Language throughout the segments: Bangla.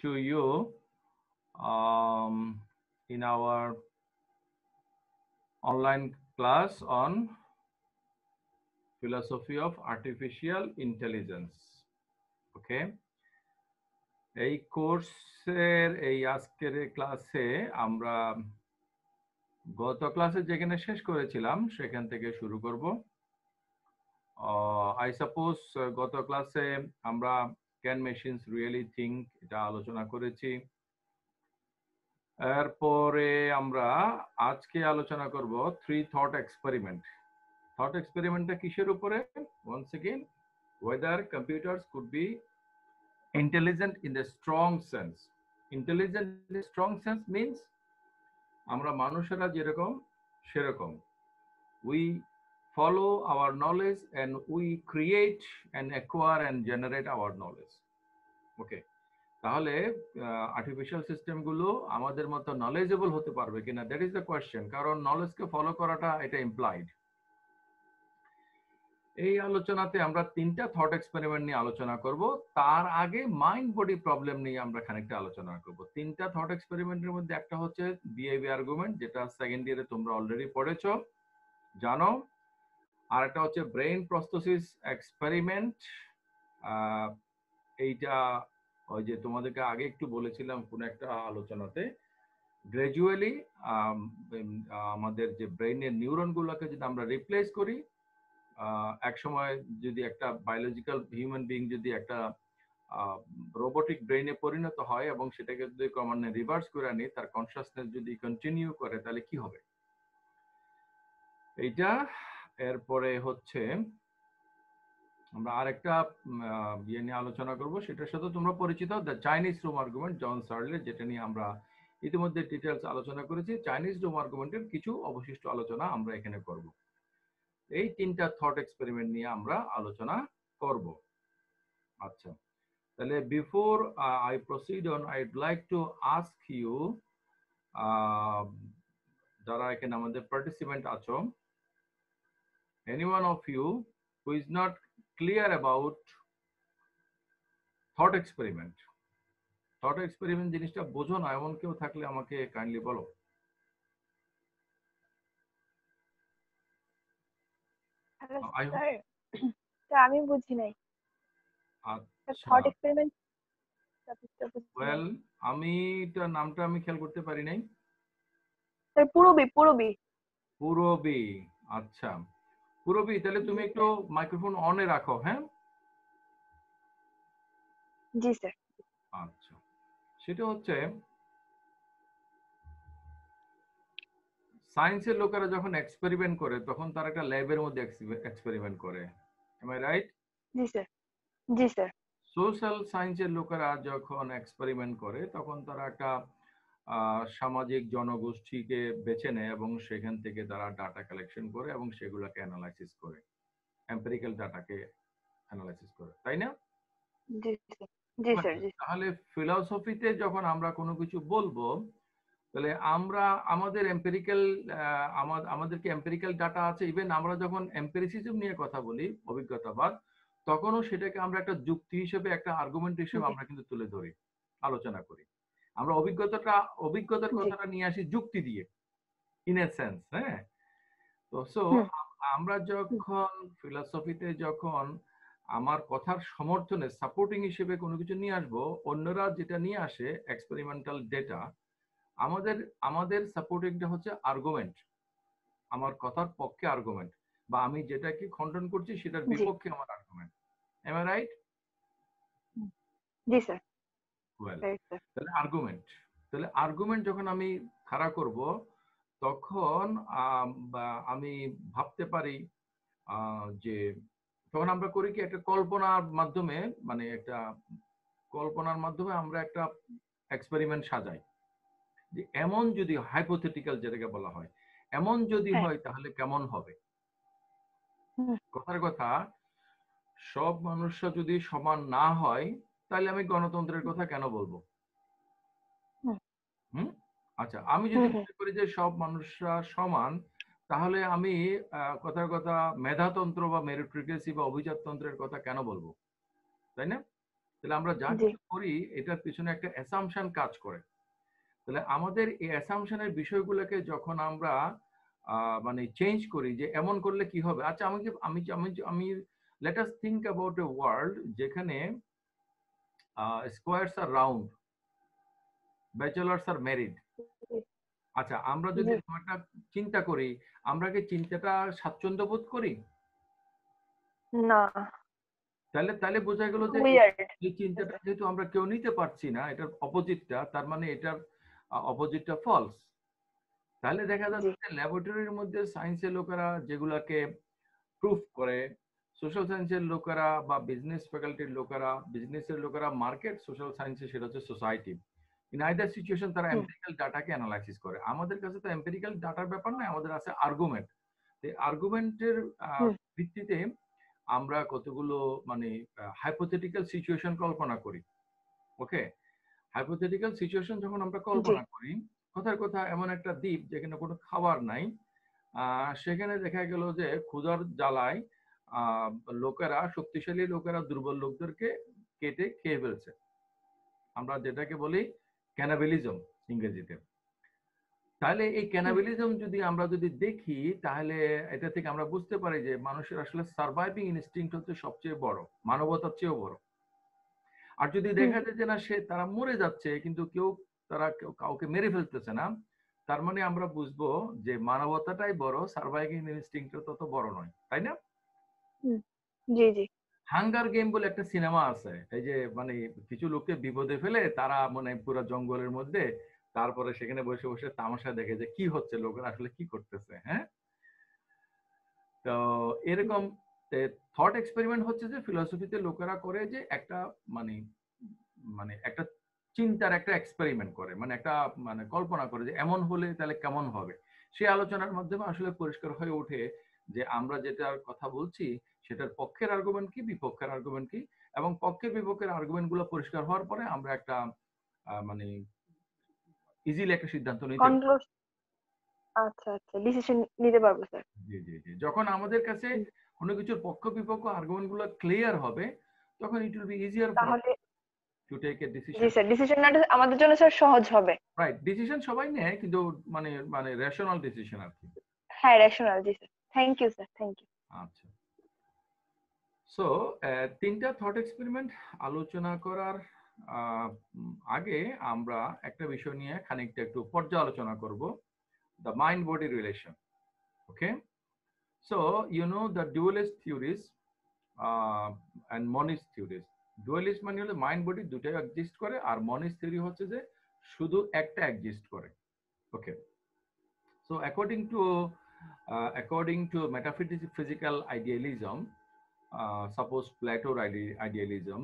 to you in our online class on philosophy of artificial intelligence. Okay. এই কোর্সের এই আজকের ক্লাসে আমরা গত ক্লাসে যেখানে শেষ করেছিলাম সেখান থেকে শুরু করব। I suppose গত ক্লাসে আমরা can machines really think এটা আলোচনা করেছি। এরপরে আমরা আজকে আলোচনা করব থ্রি থট এক্সপেরিমেন্ট। থট এক্সপেরিমেন্টটা কিসের উপরে? once again, whether computers could be intelligent in the strong sense. Intelligent in the strong sense means আমরা মানুষেরা যেরকম সেরকম, we follow our knowledge and we create and acquire and generate our knowledge. ওকে, তাহলে আর্টিফিশিয়াল সিস্টেম গুলো আমাদের মতো নলেজেবল হতে পারবে কিনা, দ্যাট ইজ দ্য কোয়েশ্চেন। কারণ নলেজকে ফলো করাটা এটা ইমপ্লাইড। এই আলোচনাতে আমরা তিনটা থট এক্সপেরিমেন্ট নিয়ে আলোচনা করব। তার আগে মাইন্ড বডি প্রবলেম নিয়ে আমরা খানিকটা আলোচনা করব। তিনটা থট এক্সপেরিমেন্টের মধ্যে একটা হচ্ছে বিহেভিয়ার আর্গুমেন্ট, যেটা সেকেন্ড ইয়ারে তোমরা অলরেডি পড়েছো, জানো। আর একটা হচ্ছে ব্রেইন প্রস্থেসিস এক্সপেরিমেন্ট। এইটা ওই যে তোমাদেরকে আগে একটু বলেছিলাম কোন একটা আলোচনাতে, গ্রাজুয়ালি আমাদের যে ব্রেইনের নিউরন গুলোকে যদি আমরা রিপ্লেস করি, এক সময় যদি একটা বায়োলজিক্যাল হিউম্যান বিং যদি একটা রোবোটিক ব্রেইনে পরিণত হয় এবং সেটাকে যদি ক্রমান্বয়ে রিভার্স করে আনি, তার কনসিয়াসনেস যদি কন্টিনিউ করে, তাহলে কি হবে এইটা। এরপরে হচ্ছে আমরা আরেকটা ইয়ে নিয়ে আলোচনা করব, সেটার সাথে তোমরা পরিচিত, দ্য চাইনিজ রুম আর্গুমেন্ট, জন সার্লের, যেটা নিয়ে আমরা ইতিমধ্যে ডিটেলস আলোচনা করেছি। চাইনিজ রুম আর্গুমেন্টের কিছু অবশিষ্ট আলোচনা আমরা এখানে করব। এই তিনটা থট এক্সপেরিমেন্ট নিয়ে আমরা আলোচনা করব। আচ্ছা, তাহলে before I proceed on, I'd like to ask you, যারা এখানে আমাদের পার্টিসিপেন্ট আছো, any one of you who is not clear about thought experiment, thought experiment জিনিসটা বোঝো না এমন কেউ থাকলে আমাকে কাইন্ডলি বলো। আমি বুঝি নাই। আচ্ছা, ওয়েল আমি এটা নামটা আমি খেয়াল করতে পারি নাই। পূরবী, আচ্ছা পূরবী, তাহলে তুমি একটু মাইক্রোফোন অনে রাখো। হ্যাঁ, জি স্যার। আচ্ছা, সেটা হচ্ছে সায়েন্সের লোকেরা যখন এক্সপেরিমেন্ট করে তখন তারা একটা ল্যাবের মধ্যে এক্সপেরিমেন্ট করে, এম আই রাইট? জি স্যার। জি স্যার। সোশ্যাল সায়েন্সের লোকেরা যখন এক্সপেরিমেন্ট করে তখন তারা একটা সামাজিক জনগোষ্ঠীকে বেছে নেয় এবং সেখান থেকে তারা ডাটা কালেকশন করে এবং সেগুলোকে অ্যানালাইসিস করে, এম্পিরিক্যাল ডাটাকে অ্যানালাইসিস করে, তাই না? জি স্যার। জি স্যার। তাহলে ফিলসফিতে যখন আমরা কোনো কিছু বলবো, তাহলে আমরা আমাদের আমাদেরকে এম্পিরিক্যাল ডাটা আছে। ইভেন আমরা যখন এম্পিরিসিজম নিয়ে কথা বলি, অভিজ্ঞতাবাদ, তখনও সেটাকে আমরা একটা যুক্তি হিসেবে, একটা আর্গুমেন্ট হিসেবে আমরা কিন্তু তুলে ধরি, আলোচনা করি। আমরা অভিজ্ঞতার কথাটা নিয়ে আসি যুক্তি দিয়ে, ইন এ সেন্স। হ্যাঁ, তো সো আমরা যখন ফিলসফিতে যখন আমার কথার সমর্থনে সাপোর্টিং হিসেবে কোনো কিছু নিয়ে আসবো, অন্যরা যেটা নিয়ে আসে এক্সপেরিমেন্টাল ডেটা, আমাদের সাপোর্টিংটা হচ্ছে আর্গুমেন্ট, আমার কথার পক্ষে আর্গুমেন্ট, বা আমি যেটাকে খণ্ডন করছি সেটার বিপক্ষে আমার আর্গুমেন্ট। Am I right? জি স্যার। ওয়েল, তাহলে আর্গুমেন্ট যখন আমি খাড়া করব, তখন আমি ভাবতে পারি যে তখন আমরা করি কি, একটা কল্পনার মাধ্যমে, মানে একটা কল্পনার মাধ্যমে আমরা একটা এক্সপেরিমেন্ট সাজাই যে এমন যদি, হাইপোথেটিক্যাল যেটাকে বলা হয়, এমন যদি হয় তাহলে কেমন হবে। কথার কথা, সব মানুষরা যদি সমান না হয় তাহলে আমি গণতন্ত্রের কথা কেন বলবো? আচ্ছা, আমি যদি মনে করি যে সব মানুষরা সমান, তাহলে আমি কথার কথা মেধাতন্ত্র বা মেরিটোক্রেসি বা অভিজাততন্ত্রের কথা কেন বলবো, তাই না? তাহলে আমরা যা জি কিছু করি এটার পিছনে একটা অ্যাসাম্পশন কাজ করে। তাহলে আমাদের এই অ্যাসাম্পশনের বিষয়গুলোকে যখন আমরা মানে চেঞ্জ করি যে এমন করলে কি হবে, আচ্ছা আমি আমি আমি আমি let us think about a world যেখানে squares are round, bachelors are married. জি আচ্ছা আমরা যদি জি এরকম একটা চিন্তা করি, আমরা কি চিন্তাটা স্বাচ্ছন্দ্য বোধ করি? না তাহলে তাহলে বোঝা গেল যে উইয়ার্ড এই চিন্তাটা যেহেতু আমরা কেউ নিতে পারছি না, এটার অপোজিটটা, তার মানে এটার অপোজিটটা ফলস। তাহলে দেখা জি যাচ্ছে ল্যাবরেটরির মধ্যে সায়েন্সের লোকেরা যেগুলাকে প্রুফ করে, সোশ্যাল সায়েন্সের লোকেরা বা বিজনেস ফ্যাকাল্টির লোকেরা, বিজনেসের লোকেরা মার্কেট, সোশ্যাল সায়েন্সে সেটা হচ্ছে সোসাইটি। ইন আইদার সিচুয়েশন তারা হুম এম্পিরিক্যাল ডাটাকে অ্যানালাইসিস করে। আমাদের কাছে তো এম্পিরিক্যাল ডাটার ব্যাপার নয়, আমাদের আছে আর্গুমেন্ট। এই আর্গুমেন্টের হুম ভিত্তিতে আমরা কতগুলো মানে হাইপোথেটিক্যাল সিচুয়েশন কল্পনা করি। ওকে, হাইপোথেটিক্যাল সিচুয়েশন যখন আমরা জি কল্পনা করি, কথার কথা এমন একটা দ্বীপ যেখানে কোনো খাবার নাই, সেখানে দেখা গেল যে ক্ষুধার জ্বালায় আহ, লোকেরা, শক্তিশালী লোকেরা দুর্বল লোকদেরকে কেটে খেয়ে ফেলছে। আমরা যেটাকে বলি ক্যানাবেলিজম ইংরেজিতে। তাহলে এই হুম ক্যানাবেলিজম যদি আমরা যদি দেখি, তাহলে এটা থেকে আমরা বুঝতে পারি যে মানুষের আসলে সার্ভাইভিং ইনস্টিংক্ট হচ্ছে সবচেয়ে বড়, মানবতার চেয়েও বড়। আর যদি হুম দেখা যায় যে না, তারা মরে যাচ্ছে কিন্তু তারা কাউকে মেরে ফেলতেছে না, তার মানে আমরা বুঝবো যে মানবতাটাই বড়, সার্ভাইভিং ইনস্টিংক্ট তত বড় নয়, তাই না? হুম জি জি হাঙ্গার গেম বলে একটা সিনেমা আছে, এই যে মানে কিছু লোককে বিপদে ফেলে তারা মানে পুরো জঙ্গলের মধ্যে, তারপরে সেখানে বসে বসে তামাশা দেখে যে কি হচ্ছে, লোকেরা আসলে কি করতেছে। হ্যাঁ, তো এরকম থট এক্সপেরিমেন্ট হচ্ছে যে ফিলোসফিতে লোকেরা করে যে একটা মানে মানে একটা চিন্তার একটা এক্সপেরিমেন্ট করে, মানে একটা মানে কল্পনা করে যে এমন হলে তাহলে কেমন হবে। সেই আলোচনার মাধ্যমে আসলে পরিষ্কার হয়ে ওঠে যে আমরা যেটার কথা বলছি সেটার পক্ষের আর্গুমেন্ট কি, বিপক্ষের আর্গুমেন্ট কি, এবং পক্ষের বিপক্ষের আর্গুমেন্ট গুলো পরিষ্কার হওয়ার পরে আমরা একটা মানে ইজিলি একটা সিদ্ধান্ত নিতে পারি। কনক্লুড আচ্ছা আচ্ছা ডিসিশন নিতে পারবো স্যার জি জি জি, যখন আমাদের কাছে কোনো কিছুর পক্ষ বিপক্ষ আর্গুমেন্ট গুলো ক্লিয়ার হবে, তখন it will be easier for তাহলে টু টেক এ জি ডিসিশন। স্যার ডিসিশন নেওয়াটা আমাদের জন্য স্যার সহজ হবে রাইট, ডিসিশন সবাই নেয় কিন্তু মানে মানে রেশনাল ডিসিশন আর কি। হ্যাঁ রেশনাল জি sir thank you sir thank you আচ্ছা, সো তিনটা থট এক্সপেরিমেন্ট আলোচনা করার আগে আমরা একটা বিষয় নিয়ে খানিকটা একটু পর্যালোচনা করব, the mind body relation. Okay, so you know the dualist theories and monist theories. Dualist মানে হলো মাইন্ড বডি দুটাই এক্সিস্ট করে, আর মনিস্ট থিওরি হচ্ছে যে শুধু একটা এক্সিস্ট করে। ওকে, so according to metaphysical idealism, suppose Platoর idealism,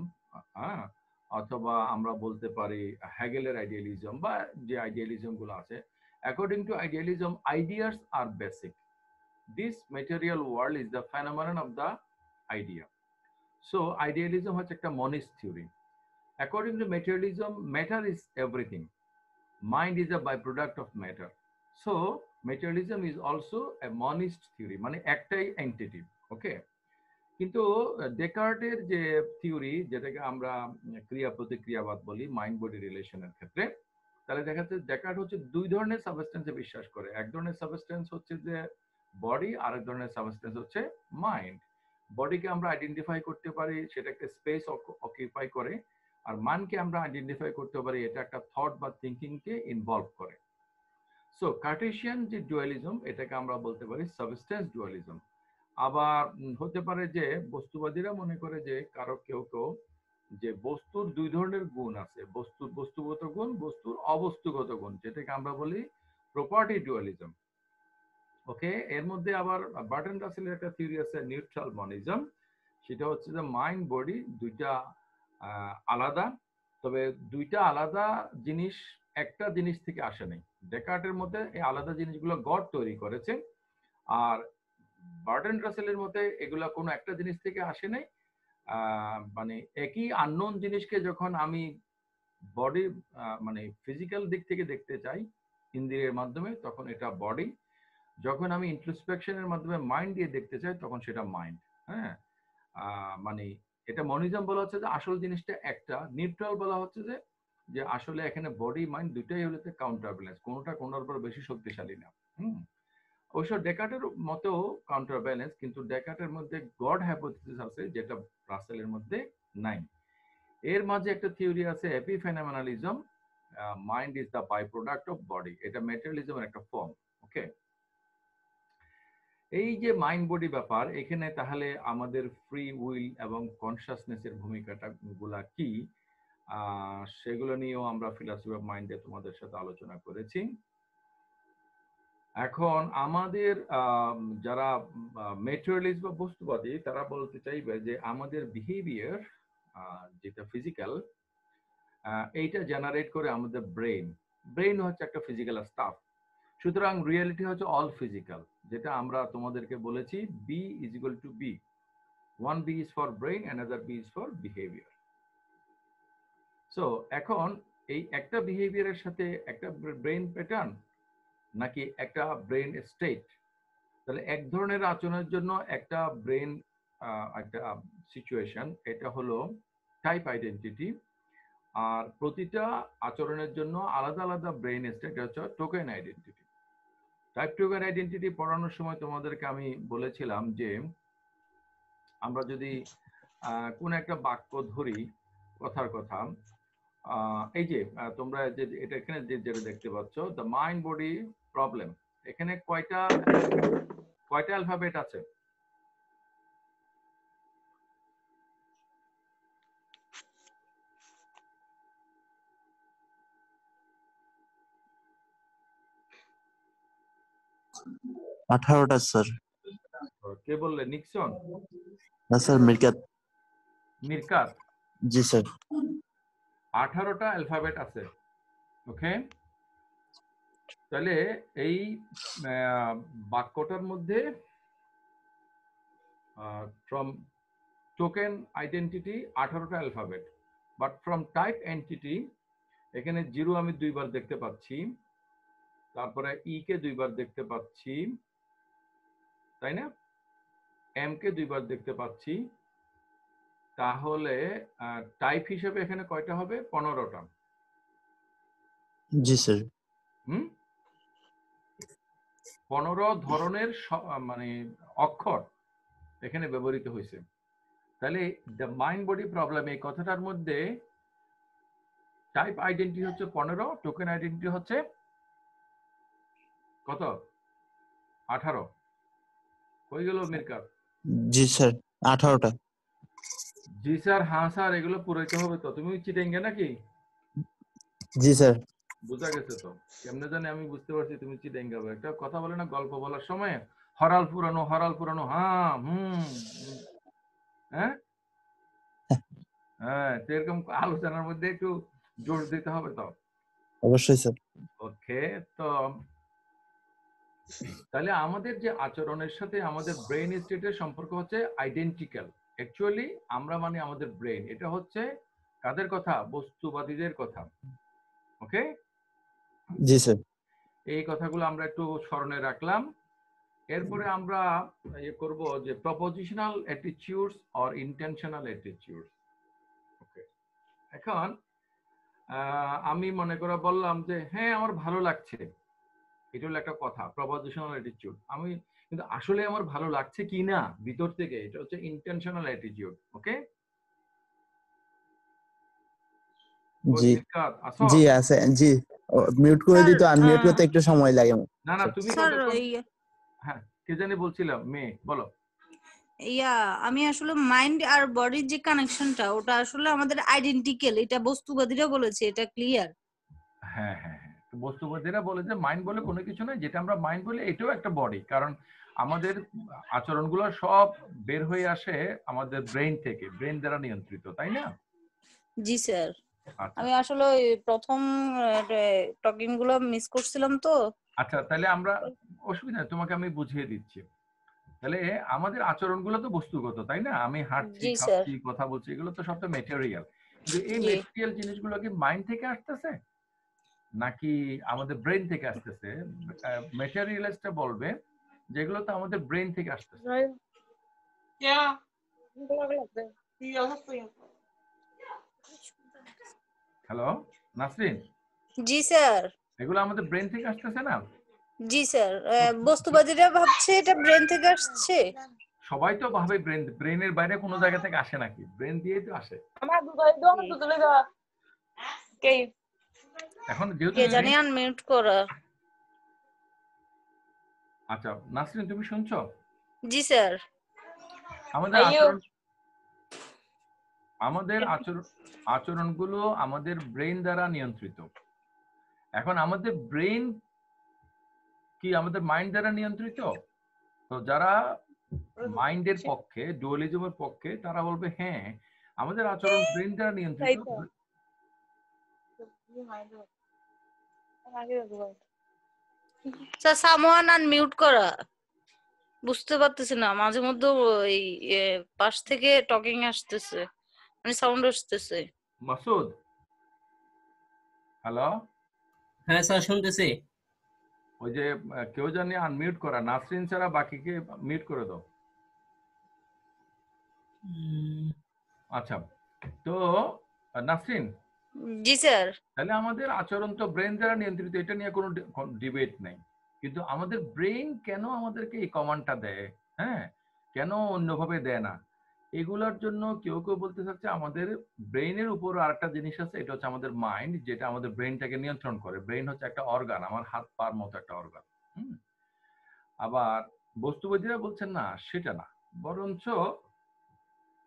হ্যাঁ, অথবা আমরা বলতে পারি হ্যাগেলের আইডিয়ালিজম বা যে আইডিয়ালিজম গুলো আছে, according to idealism ideas are basic, this material world is the phenomenon of the idea. So idealism হচ্ছে একটা monist theory. According to materialism, matter is everything, mind is a byproduct of matter. So materialism is also a monist theory, মানে একটাই এন্টিটি। ওকে, কিন্তু ডেকার্টের যে থিওরি, যেটাকে আমরা ক্রিয়া প্রতিক্রিয়াবাদ বলি মাইন্ড বডি রিলেশনের ক্ষেত্রে, তাহলে দেখা যাচ্ছে ডেকার্ট হচ্ছে দুই ধরনের সাবস্টেন্সে বিশ্বাস করে। এক ধরনের সাবস্টেন্স হচ্ছে যে বডি, আর এক ধরনের সাবস্টেন্স হচ্ছে মাইন্ড। বডিকে আমরা আইডেন্টিফাই করতে পারি, সেটা একটা স্পেস অকুপাই করে, আর মাইন্ডকে আমরা আইডেন্টিফাই করতে পারি, এটা একটা থট বা থিঙ্কিংকে ইনভলভ করে। সো কার্টেসিয়ান যে ডুয়ালিজম, এটাকে আমরা বলতে পারি সাবস্টেন্স ডুয়ালিজম। আবার হতে পারে যে বস্তুবাদীরা মনে করে যে কারো কেউ কেউ যে বস্তুর দুই ধরনের গুণ আছে, বস্তুর বস্তুগত গুণ, বস্তুর অবস্তুগত গুণ, যেটাকে আমরা বলি প্রপার্টি ডুয়ালিজম। ওকে, এর মধ্যে আবার বার্ট্রান্ড রাসেলের একটা থিওরি আছে নিউট্রাল মনিজম। সেটা হচ্ছে যে মাইন্ড বডি দুইটা আলাদা, তবে দুইটা আলাদা জিনিস একটা জিনিস থেকে আসে নাই। ডেকার্টের মধ্যে এই আলাদা জিনিসগুলো গড তৈরি করেছে, আর বার্ট্রান্ড রাসেলের মতে এগুলা কোনো একটা জিনিস থেকে আসে নাই। মানে একই আননোন জিনিসকে যখন আমি বডি মানে ফিজিক্যাল দিক থেকে দেখতে চাই ইন্দ্রিয়ের মাধ্যমে, তখন এটা বডি। যখন আমি ইন্ট্রোস্পেকশনের মাধ্যমে মাইন্ড দিয়ে দেখতে চাই, তখন সেটা মাইন্ড। হ্যাঁ, মানে এটা মনিজম বলা হচ্ছে যে আসল জিনিসটা একটা, নিউট্রাল বলা হচ্ছে যে যে আসলে এখানে বডি মাইন্ড দুটাই হলো কাউন্টার ব্যালেন্স, কোনোটা কোনোর উপর বেশি শক্তিশালী না। অবশ্য ডেকার্টের মতেও কাউন্টার ব্যালেন্স, কিন্তু ডেকার্টের মধ্যে গড হাইপোথিসিস আছে যেটা রাসেলের মধ্যে নাই। এর মাঝে একটা থিওরি আছে epiphenomenalism, mind is the by product of body, এটা ম্যাটেরিয়ালিজমের একটা ফর্ম। ওকে, এই যে মাইন্ড বডি ব্যাপার, এখানে তাহলে আমাদের ফ্রি উইল এবং কনসাসনেসের ভূমিকাটা গুলা কি, সেগুলো নিয়েও আমরা ফিলসফি অফ মাইন্ডে তোমাদের সাথে আলোচনা করেছি। এখন আমাদের যারা ম্যাটেরিয়ালিস্ট বা বস্তুবাদী, তারা বলতে চাইবে যে আমাদের বিহেভিয়ার যেটা ফিজিক্যাল, এইটা জেনারেট করে আমাদের ব্রেন। ব্রেন হচ্ছে একটা ফিজিক্যাল স্টাফ, সুতরাং রিয়েলিটি হচ্ছে অল ফিজিক্যাল, যেটা আমরা তোমাদেরকে বলেছি B is equal to B, one B is for brain, another B is for behaviour. So এখন এই একটা বিহেভিয়ারের সাথে একটা ব্রেন প্যাটার্ন নাকি একটা ব্রেন স্টেট, তাহলে এক ধরনের আচরণের জন্য একটা ব্রেন একটা সিচুয়েশন, এটা হলো টাইপ আইডেন্টিটি, আর প্রতিটা আচরণের জন্য আলাদা আলাদা ব্রেন স্টেট হচ্ছে token identity. Type token identity পড়ানোর সময় তোমাদেরকে আমি বলেছিলাম যে আমরা যদি কোন একটা বাক্য ধরি, কথার কথা, এই যে তোমরা যে এটা এখানে যেটা দেখতে পাচ্ছ, দ্য মাইন্ড বডি প্রবলেম, এখানে কয়টা অ্যালফাবেট আছে? টা স্যার। কে বললে? নিক্সন না স্যার, মিরকাত। মিরকাত? জি স্যার। 18টা অ্যালফাবেট আছে। ওকে, তাহলে এই বাক্যটার মধ্যে ফ্রম টোকেন আইডেন্টিটি 18টা alphabet, but from type entity এখানে জিরো আমি 2বার দেখতে পাচ্ছি, তারপরে ই কে 2বার দেখতে পাচ্ছি, তাই না? এম কে 2বার দেখতে পাচ্ছি, তাহলে টাইপ হিসেবে এখানে কয়টা হবে? 15টা। জি স্যার। 15 ধরনের মানে অক্ষর এখানে ব্যবহৃত হয়েছে। তাহলে দ্য মাইন্ড বডি প্রবলেম এই কথাটার মধ্যে টাইপ আইডেন্টিটি হচ্ছে 15, টোকেন আইডেন্টিটি হচ্ছে কত? 18। হয়ে গেল মিরকাত? জি স্যার, 18টা। জি স্যার, হ্যাঁ স্যার, এগুলো পুরাইতে হবে তো। তুমি চিটাঙ্গে নাকি? জি স্যার। বোঝা গেছে তো, কেমনে জানি আমি বুঝতে পারছি তুমি চিটাঙ্গে হবে। একটা কথা বলে না গল্প বলার সময়, হরাল পুরানো হ্যাঁ হ্যাঁ হ্যাঁ, এরকম আলোচনার মধ্যে একটু জোর দিতে হবে তো। অবশ্যই স্যার। ওকে, তো তাহলে আমাদের যে আচরণের সাথে আমাদের ব্রেন স্টেটের সম্পর্ক হচ্ছে আইডেন্টিক্যাল। অ্যাকচুয়ালি আমরা মানে আমাদের ব্রেন, এটা হচ্ছে কাদের কথা? বস্তুবাদীদের কথা। ওকে, জি স্যার। এই কথাগুলো আমরা একটু স্মরণে রাখলাম। এরপরে আমরা ইয়ে করব যে propositional attitudes or intentional attitudes. Okay, এখন আমি মনে করে বললাম যে হ্যাঁ আমার ভালো লাগছে, এটা হলো একটা কথা, প্রপোজিশনাল অ্যাটিটিউড। আমি কিন্তু আসলে আমার ভালো লাগছে কি না ভিতর থেকে, এটা হচ্ছে ইন্টেনশনাল অ্যাটিটিউড। ওকে, জি জি আছে। জি, মিউট করে দিত, আনমিউট করতে একটু সময় লাগে। না না, তুমি স্যার হ্যাঁ, কে জানি বলছিলাম, মেয়ে বলো। আমি আসলে মাইন্ড আর বডির যে কানেকশনটা, ওটা আসলে আমাদের আইডেন্টিক্যাল, এটা বস্তুবাদীরা বলেছে, এটা ক্লিয়ার। হ্যাঁ হ্যাঁ হ্যাঁ, বস্তুবাদীরা বলে যে মাইন্ড বলে কোনো কিছু নয়, যেটা আমরা মাইন্ড বলি এটাও একটা বডি, কারণ আমাদের আচরণগুলো সব বের হয়ে আসে আমাদের ব্রেন থেকে, ব্রেন দ্বারা নিয়ন্ত্রিত, তাই না? জি স্যার, আমি আসলে প্রথম টকিং গুলো মিস করছিলাম তো। আচ্ছা, তাহলে আমরা, অসুবিধা নেই, তোমাকে আমি বুঝিয়ে দিচ্ছি। তাহলে আমাদের আচরণগুলো তো বস্তুগত, তাই না? আমি হাঁটছি, খাচ্ছি, কথা বলছি, এগুলো তো সব তো ম্যাটেরিয়াল। কিন্তু এই ম্যাটেরিয়াল জিনিসগুলো কি মাইন্ড থেকে আসতেছে নাকি আমাদের ব্রেন থেকে আসতেছে? ম্যাটেরিয়ালিস্টটা বলবে যেগুলো তো আমাদের ব্রেন থেকে আসতেছে। হ্যালো নাসরিন, জি স্যার। এগুলো আমাদের ব্রেন থেকে আসতেছে না? জি স্যার, বস্তুবাদীরা ভাবছে এটা ব্রেন থেকে আসছে। সবাই তো ভাবে ব্রেনের বাইরে কোনো জায়গা থেকে আসে নাকি? ব্রেন দিয়েই তো আসে। এখন যেহেতু কে জানি আনমিউট করা। আচ্ছা নাসরিন, তুমি শুনছো? জি স্যার। আমাদের আচরণগুলো আমাদের ব্রেন দ্বারা নিয়ন্ত্রিত। এখন আমাদের ব্রেন কি আমাদের মাইন্ড দ্বারা নিয়ন্ত্রিত? তো যারা মাইন্ডের পক্ষে, ডুয়ালিজমের পক্ষে, তারা বলবে হ্যাঁ আমাদের আচরণ ব্রেন দ্বারা নিয়ন্ত্রিত। স্যার সামওয়ান আনমিউট করা। বুঝতে পারতেছি না, মাঝে মধ্যে ওই পাশ থেকে টকিং আসতেছে, মানে সাউন্ড আসতেছে। মাসুদ, হ্যালো। হ্যাঁ স্যার শুনতেছি। ওই যে কেউ জানি আনমিউট করা, নাসরিন ছাড়া বাকিকে মিউট করে দাও। আচ্ছা, তো নাসরিন, জি স্যার। তাহলে আমাদের আচরণ তো ব্রেন দ্বারা নিয়ন্ত্রিত, এটা নিয়ে কোনো ডিবেট নেই। কিন্তু আমাদের ব্রেন কেন আমাদেরকে এই কমান্ডটা দেয়, হ্যাঁ, কেন অন্যভাবে দেয় না, এগুলোর জন্য কেউ কেউ বলতে চাচ্ছে আমাদের ব্রেইনের উপর আরেকটা জিনিস আছে, এটা হচ্ছে আমাদের মাইন্ড, যেটা আমাদের ব্রেনটাকে নিয়ন্ত্রণ করে। ব্রেন হচ্ছে একটা অর্গান, আমার হাত পার মতো একটা অর্গান। আবার বস্তুবাদীরা বলছেন না, সেটা না, বরঞ্চ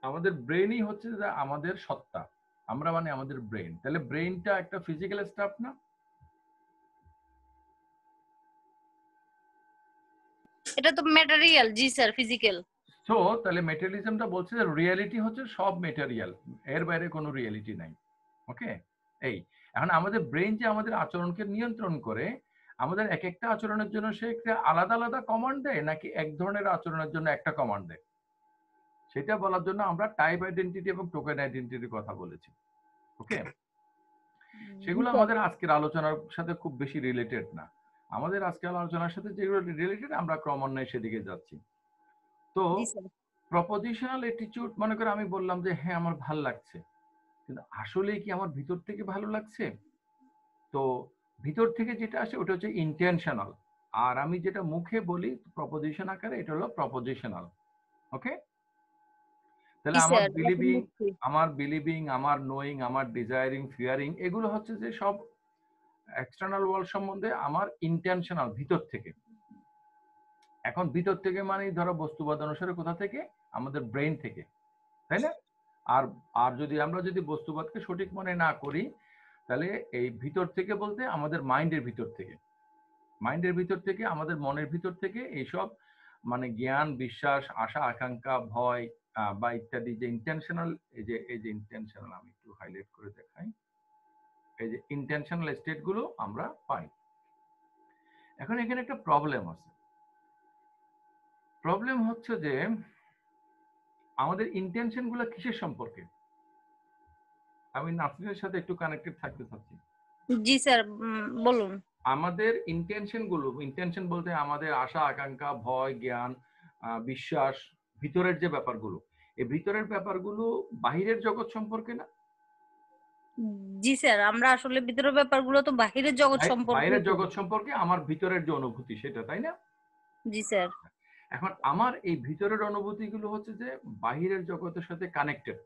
আমাদের ব্রেনই হচ্ছে যে আমাদের সত্তা। আমরা মানে আমাদের ব্রেন। তাহলে ব্রেনটা একটা ফিজিক্যাল স্টাফ না? এটা তো ম্যাটেরিয়াল। জি স্যার, ফিজিক্যাল। তো তাহলে মেটেরিয়ালিজমটা বলছে যে রিয়েলিটি হচ্ছে সব মেটেরিয়াল, এর বাইরে কোনো রিয়েলিটি নাই। ওকে, এই এখন আমাদের ব্রেন যে আমাদের আচরণকে নিয়ন্ত্রণ করে, আমাদের এক একটা আচরণের জন্য সে একটা আলাদা আলাদা কমান্ড দেয় নাকি এক ধরনের আচরণের জন্য একটা কমান্ড দেয়, সেটা বলার জন্য আমরা টাইপ আইডেন্টিটি এবং টোকেন আইডেন্টিটির কথা বলেছি। ওকে, সেগুলো আমাদের আজকের আলোচনার সাথে খুব বেশি রিলেটেড না। আমাদের আজকের আলোচনার সাথে যেগুলো রিলেটেড আমরা ক্রমান্বয়ে সেদিকে যাচ্ছি। তো প্রপোজিশনাল অ্যাটিটিউড, মনে করে আমি বললাম যে হ্যাঁ আমার ভাল লাগছে, কিন্তু আসলে কি আমার ভিতর থেকে ভালো লাগছে? তো ভিতর থেকে যেটা আসে ওটা হচ্ছে ইন্টেনশনাল, আর আমি যেটা মুখে বলি প্রপোজিশন আকারে, এটা হলো প্রপোজিশনাল। ওকে, তাহলে আমার বিলিভিং, আমার নোয়িং, আমার ডিজায়ারিং, ফিয়ারিং, এগুলো হচ্ছে যে সব এক্সটার্নাল ওয়ার্ল্ড সম্বন্ধে আমার ইন্টেনশনাল, ভিতর থেকে। এখন ভিতর থেকে মানে ধরো বস্তুবাদ অনুসারে কোথা থেকে? আমাদের ব্রেন থেকে, তাই না? আর আর যদি আমরা বস্তুবাদকে সঠিক মনে না করি, তাহলে এই ভিতর থেকে বলতে আমাদের মাইন্ডের ভিতর থেকে, আমাদের মনের ভিতর থেকে এইসব মানে জ্ঞান, বিশ্বাস, আশা, আকাঙ্ক্ষা, ভয় বা ইত্যাদি যে ইন্টেনশনাল, এই যে ইন্টেনশনাল, আমি একটু হাইলাইট করে দেখাই, এই যে ইন্টেনশনাল স্টেট গুলো আমরা পাই। এখন এখানে একটা প্রবলেম আছে। প্রবলেম হচ্ছে যে আমাদের ইন্টেনশন গুলো কিসের সম্পর্কে? আমি নাসরিনের সাথে একটু কানেক্টেড থাকতে চাচ্ছি। জি স্যার, বলুন। আমাদের ইন্টেনশন গুলো, ইন্টেনশন বলতে আমাদের আশা, আকাঙ্ক্ষা, ভয়, জ্ঞান, বিশ্বাস, ভিতরের যে ব্যাপারগুলো, এই ভিতরের ব্যাপারগুলো বাহিরের জগৎ সম্পর্কে না? জি স্যার, আমরা আসলে ভিতরের ব্যাপারগুলো তো বাহিরের জগৎ সম্পর্কে, বাইরের জগৎ সম্পর্কে আমার ভিতরের যে অনুভূতি সেটা, তাই না? জি স্যার। এখন আমার এই ভিতরের অনুভূতিগুলো হচ্ছে যে বাহিরের জগতের সাথে কানেক্টেড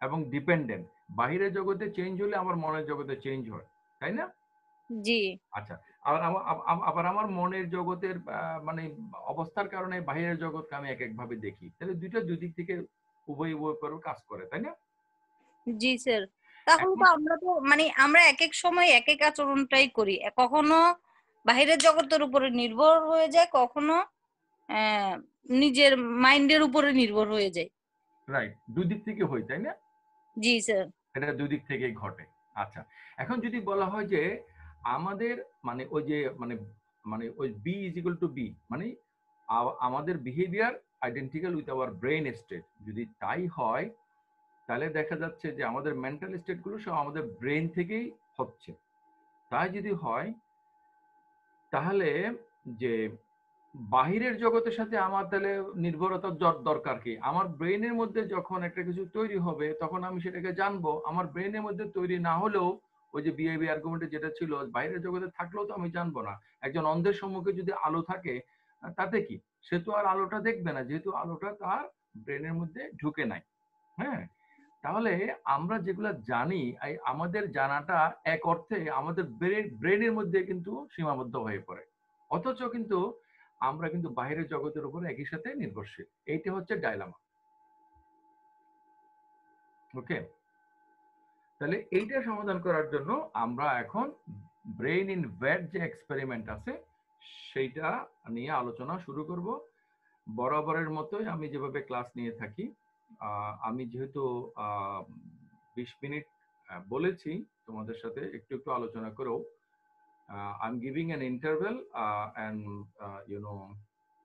এবং ডিপেন্ডেন্ট। বাহিরের জগতে চেঞ্জ হলে আমার মনের জগতে চেঞ্জ হয়, তাই না? জি। আচ্ছা, আবার আমার মনের জগতের মানে অবস্থার কারণে বাহিরের জগৎকে আমি এক একভাবে দেখি, তাহলে দুই দিক থেকে উভয় করে কাজ করে, তাই না? জি স্যার, তাহলে তো আমরা তো মানে আমরা এক এক সময় এক এক আচরণটাই করি, কখনো বাহিরের জগতের উপরে নির্ভর হয়ে যায়, কখনো নিজের মাইন্ডের উপরে নির্ভর হয়ে যায়। রাইট, দুই দিক থেকে হয়, তাই না? জি স্যার। এটা দুই দিক থেকেই ঘটে। আচ্ছা, এখন যদি বলা হয় যে আমাদের মানে ওই যে মানে মানে ওই B is equal to B, মানে আমাদের behaviour identical with our brain state, যদি তাই হয় তাহলে দেখা যাচ্ছে যে আমাদের মেন্টাল স্টেট গুলো সব আমাদের ব্রেন থেকেই হচ্ছে। তাই যদি হয় তাহলে যে বাহিরের জগতের সাথে আমার তাহলে নির্ভরতার দরকার কি? আমার ব্রেনের মধ্যে যখন একটা কিছু তৈরি হবে তখন আমি সেটাকে জানবো। আমার ব্রেনের মধ্যে তৈরি না হলেও ওই যে বিহেভি আর্গুমেন্টে যেটা ছিল বাইরের জগতে থাকলেও তো আমি জানবো না। একজন অন্ধের সম্মুখে যদি আলো থাকে তাতে কি? সে তো আর আলোটা দেখবে না, যেহেতু আলোটা তার ব্রেনের মধ্যে ঢুকে নাই। হ্যাঁ, তাহলে আমরা যেগুলা জানি আমাদের জানাটা এক অর্থে আমাদের ব্রেনের মধ্যে কিন্তু সীমাবদ্ধ হয়ে পড়ে, অথচ কিন্তু আমরা কিন্তু বাইরের জগতের উপর একই সাথে নির্ভরশীল। এইটা হচ্ছে ডাইলামা। ওকে, তাহলে এইটা সমাধান করার জন্য আমরা এখন ব্রেইন ইন ভ্যাট যে এক্সপেরিমেন্ট আছে সেইটা নিয়ে আলোচনা শুরু করব। বরাবরের মতোই আমি যেভাবে ক্লাস নিয়ে থাকি, আমি যেহেতু 20 মিনিট বলেছি তোমাদের সাথে একটু একটু আলোচনা করেও, I'm giving an interval and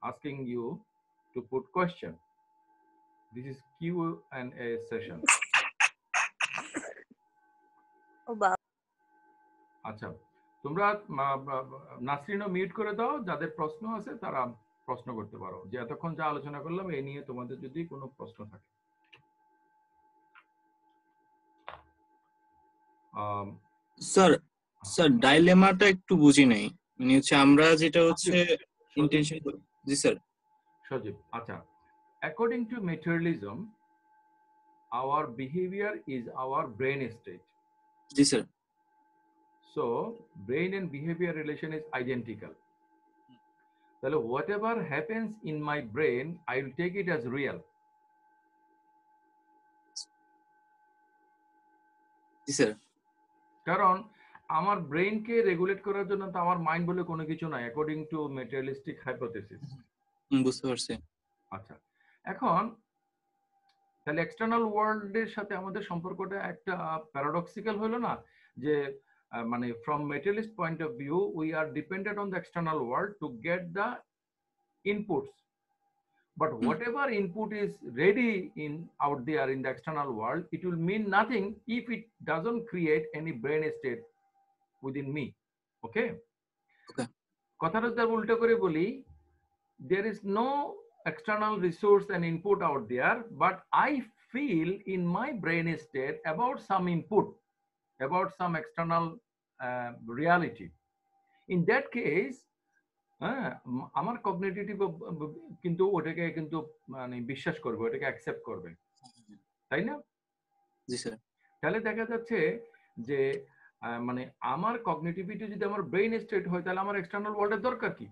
asking you to put question. This is Q&A session. ও বাবা, আচ্ছা, তোমরা নাসরিনও মিউট করে দাও, যাদের প্রশ্ন আছে তারা প্রশ্ন করতে পারো, যে এতক্ষণ যা আলোচনা করলাম এই নিয়ে তোমাদের যদি কোনো প্রশ্ন থাকে। স্যার ডাইলেমাটা একটু বুঝি নাই, মানে হচ্ছে আমরা যেটা হচ্ছে ইন্টেনশন। জি স্যার। সজীব, আচ্ছা, according to materialism our behavior is our brain state. G sir. So brain and behavior relation is identical. তাহলে whatever happens in my brain I will take it as real. G sir. কারণ আমার ব্রেইনকে রেগুলেট করার জন্য তো আমার মাইন্ড বলে কোনো কিছু নাই, অ্যাকর্ডিং টু ম্যাটেরিয়ালিস্টিক হাইপোথেসিস। বুঝতে পারছি। আচ্ছা, এখন তাহলে এক্সটার্নাল ওয়ার্ল্ডের সাথে আমাদের সম্পর্কটা একটা প্যারাডক্সিক্যাল হলো না, যে মানে from materialist point of view we are dependent on the external world to get the inputs, but whatever input is ready in out there in the external world, it will mean nothing if it doesn't create any brain state within me. Okay, কথাটা যদি উল্টো করে বলি, there is no external resource and input out there, but I feel in my brain state about some input, about some external reality. In that case হ্যাঁ, আমার কগনিটিভ কিন্তু ওটাকে কিন্তু মানে বিশ্বাস করবে, ওটাকে অ্যাকসেপ্ট করবে, তাই না? জি স্যার। তাহলে দেখা যাচ্ছে যে মানে আমার কগনিটিভিটি যদি আমার ব্রেইন স্টেট হয় তাহলে আমার এক্সটার্নাল ওয়ার্ল্ডের দরকার কি?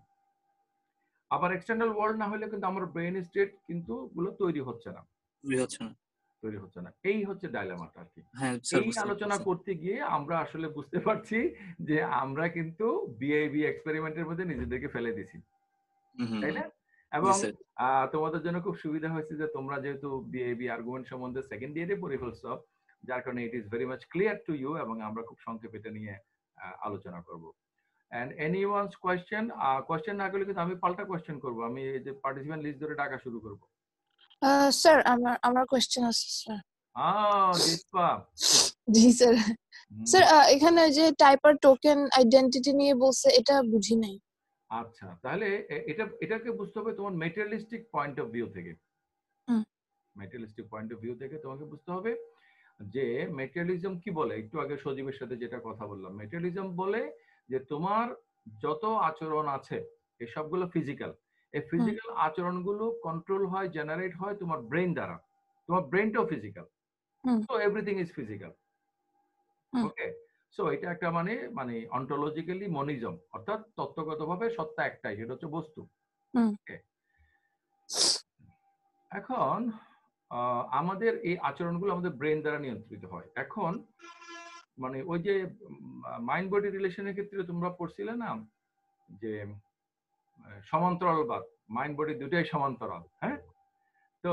আবার এক্সটার্নাল ওয়ার্ল্ড না হলে কিন্তু আমার ব্রেইন স্টেট কিন্তু গুলো তৈরি হচ্ছে না। এই হচ্ছে ডাইলেমাটা আর কি। এই আলোচনা করতে গিয়ে আমরা আসলে বুঝতে পারছি যে আমরা কিন্তু বিআইবি এক্সপেরিমেন্টের মধ্যে নিজেদেরকে ফেলে দিছি, তাই না? এবং তোমাদের জন্য খুব সুবিধা হয়েছে যে তোমরা যেহেতু বিআইবি আর্গুমেন্ট সম্বন্ধে সেকেন্ড ইয়ারে পড়ে ফেলছো, যার কারণে it is very much clear to you, এবং আমরা খুব সংক্ষেপে এটা নিয়ে আলোচনা করব। And anyone's question, question না করলে কিন্তু আমি পাল্টা কোশ্চেন করব, আমি এই যে পার্টিসিপেন্ট লিস্ট ধরে ডাকা শুরু করব। স্যার আমার কোশ্চেন আছে স্যার। দীপা। জি স্যার। স্যার এখানে যে টাইপার টোকেন আইডেন্টিটি নিয়ে বলছে, এটা বুঝি নাই। আচ্ছা, তাহলে এটাকে বুঝতে হবে তোমার ম্যাটেরিয়ালিস্টিক পয়েন্ট অফ ভিউ থেকে। ম্যাটেরিয়ালিস্টিক পয়েন্ট অফ ভিউ থেকে তোমাকে বুঝতে হবে যে ম্যাটেরিয়ালিজম কি বলে। একটু আগে সজীবের সাথে যেটা কথা বললাম, ম্যাটেরিয়ালিজম বলে যে তোমার যত আচরণ আছে এসবগুলো ফিজিক্যাল। এই ফিজিক্যাল আচরণগুলো কন্ট্রোল হয়, জেনারেট হয় তোমার ব্রেন দ্বারা। তোমার ব্রেনটাও physical, so everything is physical. Okay, so এটা একটা মানে অন্টোলজিক্যালি মনিজম, অর্থাৎ তত্ত্বগতভাবে সত্তা একটাই, সেটা হচ্ছে বস্তু। এখন আমাদের এই আচরণগুলো আমাদের ব্রেন দ্বারা নিয়ন্ত্রিত হয়। এখন মানে ওই যে মাইন্ড বডি রিলেশনের ক্ষেত্রে তোমরা পড়ছিলে না যে সমান্তরালবাদ, মাইন্ড বডি দুটাই সমান্তরাল। হ্যাঁ, তো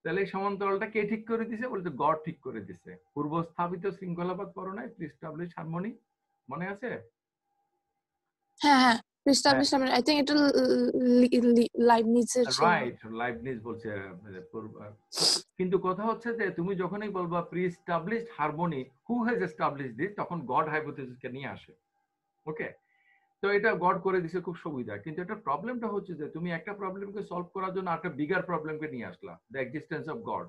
তাহলে এই সমান্তরালটা কে ঠিক করে দিছে? বলতে গড ঠিক করে দিছে। পূর্বস্থাপিত শৃঙ্খলাবাদ পড়ো নাই? প্রি-এস্টাবলিশ হারমোনি মনে আছে? হ্যাঁ, প্রি-এস্টাবলিশ হারমোনি, আই থিংক এটা লাইবনিজের ছিল। রাইট, লাইবনিজ বলছে। কিন্তু কথা হচ্ছে যে তুমি যখনই বলবা pre-established harmony, who has established this, তখন গড হাইপোথিসিসকে নিয়ে আসে। ওকে, তো এটা গড করে দিছে খুব সুবিধা, কিন্তু এটা প্রবলেমটা হচ্ছে যে তুমি একটা প্রবলেমকে সলভ করার জন্য একটা বিগার প্রবলেমকে নিয়ে আসলা, দ্য এক্সিস্টেন্স অফ গড।